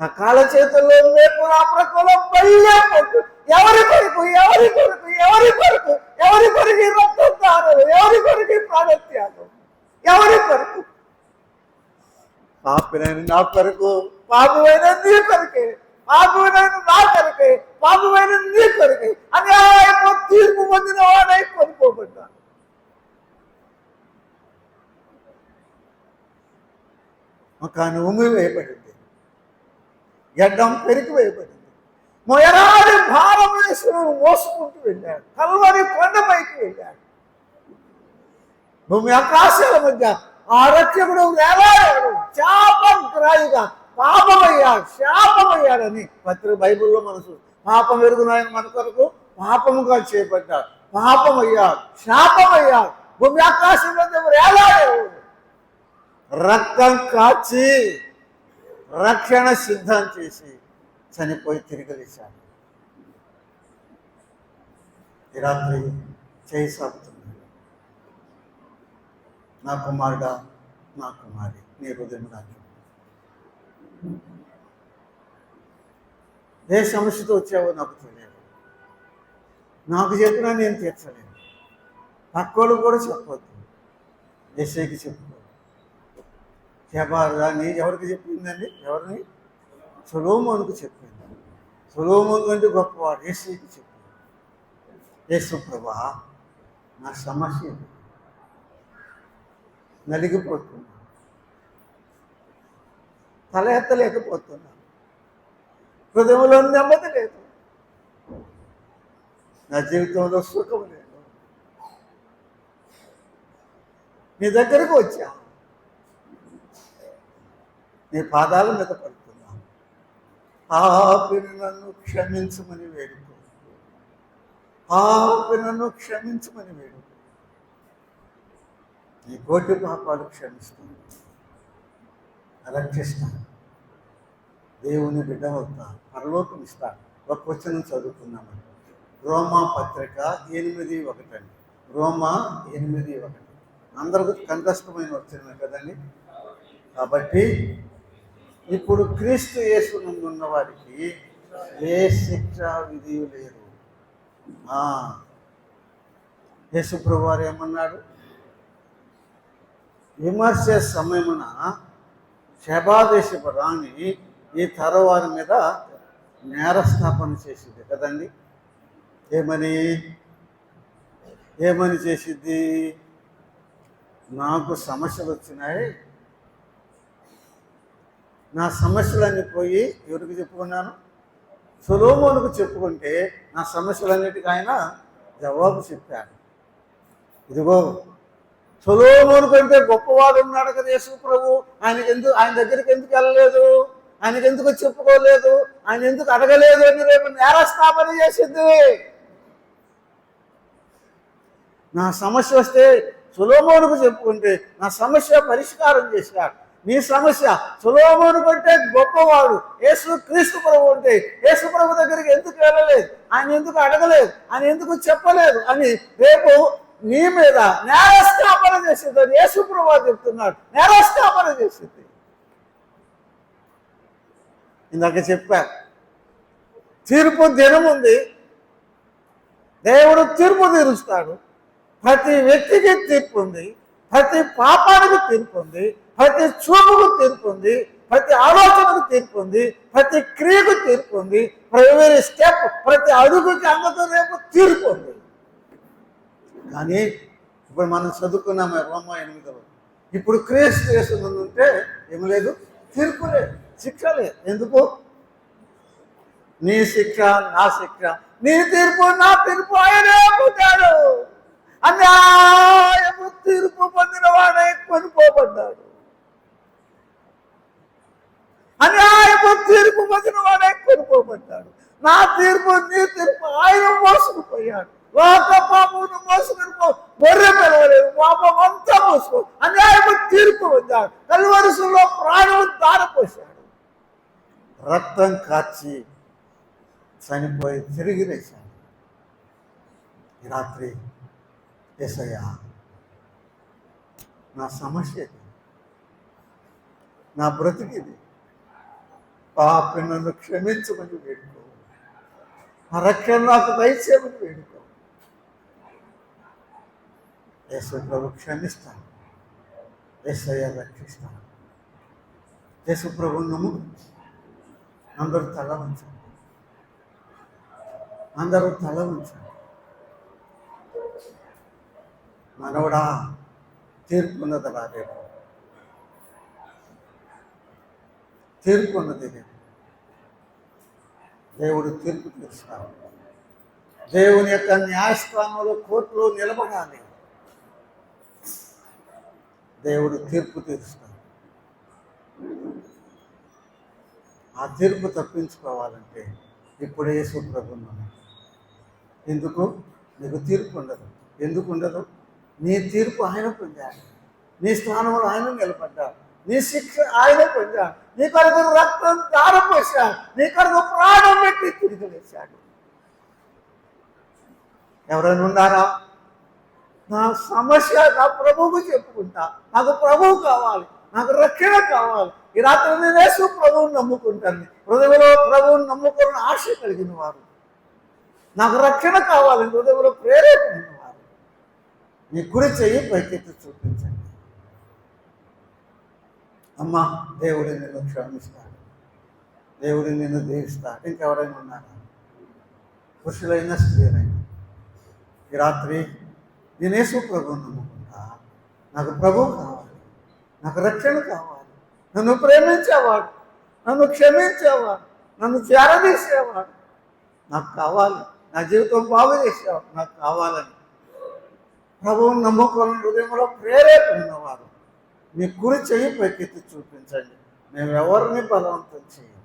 ఆ కాళ్ళ చేతుల్లో మేపుల ప్రకులం బయ్య పొట్టు. ఎవరి కొరకు? ఎవరి కొరకు? ఎవరి కొరకు? ఎవరి కొరకు రక్తం తారలు? ఎవరి కొరకు ప్రాణత్యాగం? ఎవరి కొరకు? పాపినైన నా కొరకు, పాపమైన నీ కొరకే, పాపమైన నా కొరకే, పాపమైన నీ కొరకే అన్యాయపు తీర్పు పొందిన వాడై కొనుక్కోబడ్డాను. ఒక ఉమ్మి వేయబడింది, గడ్డం పెరికి వేయబడింది, మొయరాడి భారమేశ్వరుడు మోసుకుంటూ వెళ్ళాడు, కల్వరి కొండపైకి వెళ్ళాడు. భూమి ఆకాశాల మధ్య ఆ రక్షకుడు వేలాడాడు, శాపగ్రాహిగా పాపమయ్యాడు, శాపమయ్యాడని బైబిల్లో మనసు. పాపం ఎరుగున ఆయన మన కొరకు పాపముగా చేపట్టాడు, పాపమయ్యాడు, శాపమయ్యాడు. భూమి ఆకాశం మధ్య వేలాడాడు, రక్తం కాచి రక్షణ సిద్ధం చేసి చనిపోయి తిరిగి లేచాడు. ఈ రాత్రి చేయి సాగుతున్నాడు. నా కుమారుడా, నా కుమారి, నీ హృదయం నాకు ఏ సమస్యతో వచ్చావో నాకు తెలియదు. నాకు చెప్పినా నేను తీర్చలేను. పక్కోళ్ళు కూడా చెప్పొద్దు. యేసయ్యకి చెప్పుకో. నీ ఎవరికి చెప్పిందండి? ఎవరిని? సొలొమోనుకు చెప్పింది. సొలొమోను కంటే గొప్పవాడు. యేసయ్యకి చెప్పింది. యేసు ప్రభువా, నా సమస్య నలిగిపోతున్నా, తల ఎత్తలేకపోతున్నా, హృదయంలో నెమ్మది లేదు, నా జీవితంలో సుఖం లేదు. నీ దగ్గరకు వచ్చా, నీ పాదాల మీద పడుతున్నా. పాపిని నన్ను క్షమించమని వేడుకో. పాపి నన్ను క్షమించమని వేడుకో. నీ కోటి పాపాలు క్షమిస్తాను, రక్షిస్తాను, దేవుని బిడ్డ అవుతా, పరలోకం ఇస్తాను. ఒక వచనం చదువుకున్నామని రోమా పత్రిక 8:1 అండి. రోమా 8:1 అందరికీ కంఠస్థమైన వచ్చిన కదండి. కాబట్టి ఇప్పుడు క్రీస్తు యేసునందు ఉన్న వారికి ఏ శిక్ష విధి లేదు. యేసు ప్రభువారు ఏమన్నాడు? విమర్శ సమయమున శబాదేశపు రాణి ఈ తరవారి మీద నేరస్థాపన చేసింది కదండి. ఏమని చేసిద్ది? నాకు సమస్యలు వచ్చినాయి, నా సమస్యలన్నీ పోయి ఎవరికి చెప్పుకున్నాను? సొలొమోనుకు చెప్పుకుంటే నా సమస్యలన్నిటికీ ఆయన జవాబు చెప్పాడు. ఇదిగో సొలొమోను కంటే గొప్పవాడు ఉన్నాడు కదా యేసు ప్రభు. ఆయన దగ్గరికి ఎందుకు వెళ్ళలేదు? ఆయనకి ఎందుకు చెప్పుకోలేదు? ఆయన ఎందుకు అడగలేదు అని రేపు నేరస్థాపన చేసింది. నా సమస్య వస్తే సొలొమోనుకు చెప్పుకుంటే నా సమస్య పరిష్కారం చేశాడు. నీ సమస్య సొలొమోను కంటే గొప్పవాడు యేసు క్రీస్తు ప్రభు అంటే యేసు ప్రభు దగ్గరికి ఎందుకు వెళ్ళలేదు? ఆయన ఎందుకు అడగలేదు? ఆయన ఎందుకు చెప్పలేదు అని రేపు నీ మీద నేరస్థాపన చేసేది అని యేసు ప్రభు చెప్తున్నాడు. నేరస్థాపన చేసేది. ఇందాక చెప్పా, తీర్పు దినం ఉంది. దేవుడు తీర్పు తీరుస్తాడు. ప్రతి వ్యక్తికి తీర్పు ఉంది, ప్రతి పాపానికి తీర్పు ఉంది, ప్రతి చూపుకు తీర్పు ఉంది, ప్రతి ఆలోచనకు తీర్పు ఉంది, ప్రతి క్రియకు తీర్పు ఉంది, ప్రతి స్టెప్, ప్రతి అడుగుకి అందరితో రేపు తీర్పు ఉంది. కానీ ఇప్పుడు మనం చదువుకున్నాము రోమా 8. ఇప్పుడు క్రీస్తు యేసునందు ఉంటే ఏమి లేదు, తీర్పు లేదు, శిక్ష లేదు. ఎందుకు? నీ శిక్ష నా శిక్ష, నీ తీర్పు నా తీర్పు ఆయనే పొందాడు. అన్యాయము తీర్పు పొందిన వాడే కొనుక్కోబడ్డాడు. అన్యాయము తీర్పు పొందిన వాడే కొనుక్కోబడ్డాడు. నా తీర్పు నీ తీర్పు ఆయన మోసుకుపోయాడు. లోక పాపమును మోసుకుని బొర్రె పిలవలేదు, పాపం అంతా మోసుకో అన్యాయము తీర్పు పొందాడు. కల్వరిశిలో ప్రాణం దారపోశాడు, రక్తం కార్చి చనిపోయి తిరిగి లేచాడు. ఈ రాత్రి యేసయ్యా, నా సమస్య ఇది, నా బ్రతికిది, పాపి నన్ను క్షమించమని వేడుకో, ఆ రక్షణ నాకు దయచేయమని వేడుకో. యేసు ప్రభు క్షమిస్తాను, యేసయ్య రక్షిస్తాను. యేసు ప్రభు నమ్ముడు. అందరూ తల ఉంచండి, అందరూ తల ఉంచండి. మనవడా, తీర్పున్నది రేపు, తీర్పున్నది రేపు. దేవుడు తీర్పు తీరుస్తాడు. దేవుని యొక్క న్యాయస్థానంలో కోర్టులో నిలబడాలి. దేవుడు తీర్పు తీరుస్తాడు. ఆ తీర్పు తప్పించుకోవాలంటే ఇప్పుడే యేసు ప్రభువును నమ్ము. ఎందుకు? నీకు తీర్పు ఉండదు. ఎందుకు ఉండదు? నీ తీర్పు ఆయన పొందాడు, నీ స్థానంలో ఆయన నిలబడ్డాడు, నీ శిక్ష ఆయన పొందాడు, నీ కొరకు రక్తం దారపోశాడు, నీ కొరకు ప్రాణం పెట్టి తిరిగి లేచాడు. ఎవరైనా ఉన్నారా? నా సమస్య నా ప్రభువుకు చెప్పుకుంటా, నాకు ప్రభువు కావాలి, నాకు రక్షణ కావాలి. ఈ రాత్రి నేను యేసు ప్రభువుని నమ్ముకుంటాను. హృదయంలో ప్రభువుని నమ్ముకున్న ఆశ కలిగిన వారు, నాకు రక్షణ కావాలని హృదయంలో ప్రేరేపణ ఉన్నవారు, నీ కుడి చెయ్యి పైకెత్తి చూపించండి. అమ్మా, దేవుడు నిన్ను క్షమిస్తాడు, దేవుడు నిన్ను దీవిస్తాడు. ఇంకెవరైనా ఉన్నారా? పురుషులైనా స్త్రీలైనా ఈ రాత్రి నేను యేసు ప్రభువుని నమ్ముకుంటా, నాకు ప్రభువు కావాలి, నాకు రక్షణ కావాలి, నన్ను ప్రేమించేవాడు, నన్ను క్షమించేవాడు, నన్ను చేరదీసేవాడు నాకు కావాలి, నా జీవితం బాగు చేసేవాడు నాకు కావాలని ప్రభువుని నమ్ముకోవాలని హృదయంలో ప్రేరేపణ ఉన్నవారు మీ కుడి చెయ్యి పైకెత్తి చూపించండి. మేము ఎవరిని బలవంతం చేయం.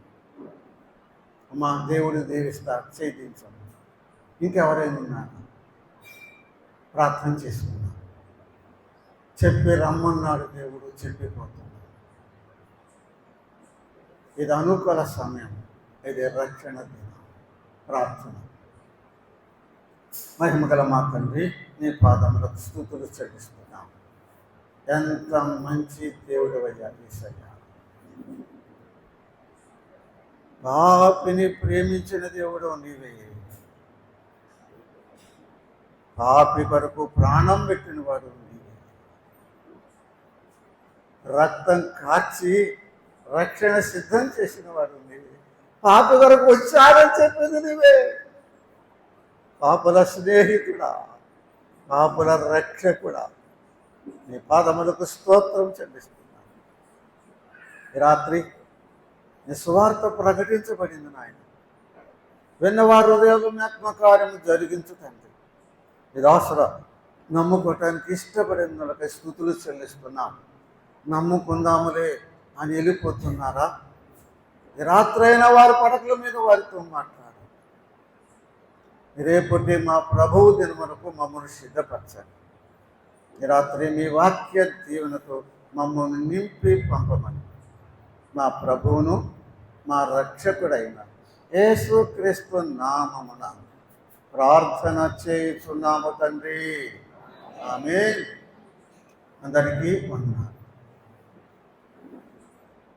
అమ్మా, దేవుడిని దీవిస్తాడు, చేయించండి. ఇంకెవరైనా ఉన్నారు? ప్రార్థన చేసుకున్నాం. చెప్పి రమ్మన్నాడు దేవుడు, చెప్పిపోతున్నాడు. ఇది అనుకూల సమయం, ఇది రక్షణ దినం. ప్రార్థన. మహిమగల మా తండ్రి, నీ పాదములకు స్తుతులు చెల్లిస్తున్నాం. ఎంత మంచి దేవుడు అయ్యా యేసయ్యా. పాపిని ప్రేమించిన దేవుడు నీవే, పాపి కొరకు ప్రాణం పెట్టిన వాడు నీవే, రక్తం కార్చి రక్షణ సిద్ధం చేసిన వాడు నీవే, పాపి కొరకు వచ్చారని చెప్పింది నీవే. పాపుల స్నేహితుడా, పాపుల రక్షకుడా, నీ పాదములకు స్తోత్రం చెల్లిస్తున్నాను. ఈ రాత్రి నీ సువార్త ప్రకటించబడింది నాయన. విన్నవారు హృదయంలో ఆత్మకార్యము జరిగించు తండ్రి. ఇది అవసరం. నమ్ముకోవటానికి ఇష్టపడిన వాళ్ళకి స్తుతులు చెల్లిస్తున్నాం. నమ్ముకుందాములే అని వెళ్ళిపోతున్నారా? ఈ రాత్రైనా వారి పడకల మీద వారితో మాట్లాడారు. రేపటి మా ప్రభువు దినమునకు మమ్మల్ని సిద్ధపరచండి. ఈ రాత్రి మీ వాక్య దీవెనతో మమ్మల్ని నింపి పంపమని మా ప్రభువును మా రక్షకుడైన యేసుక్రీస్తు నామమున ప్రార్థన చేయుచున్నాము తండ్రి. ఆమేన్. అందరికీ వందనాలు.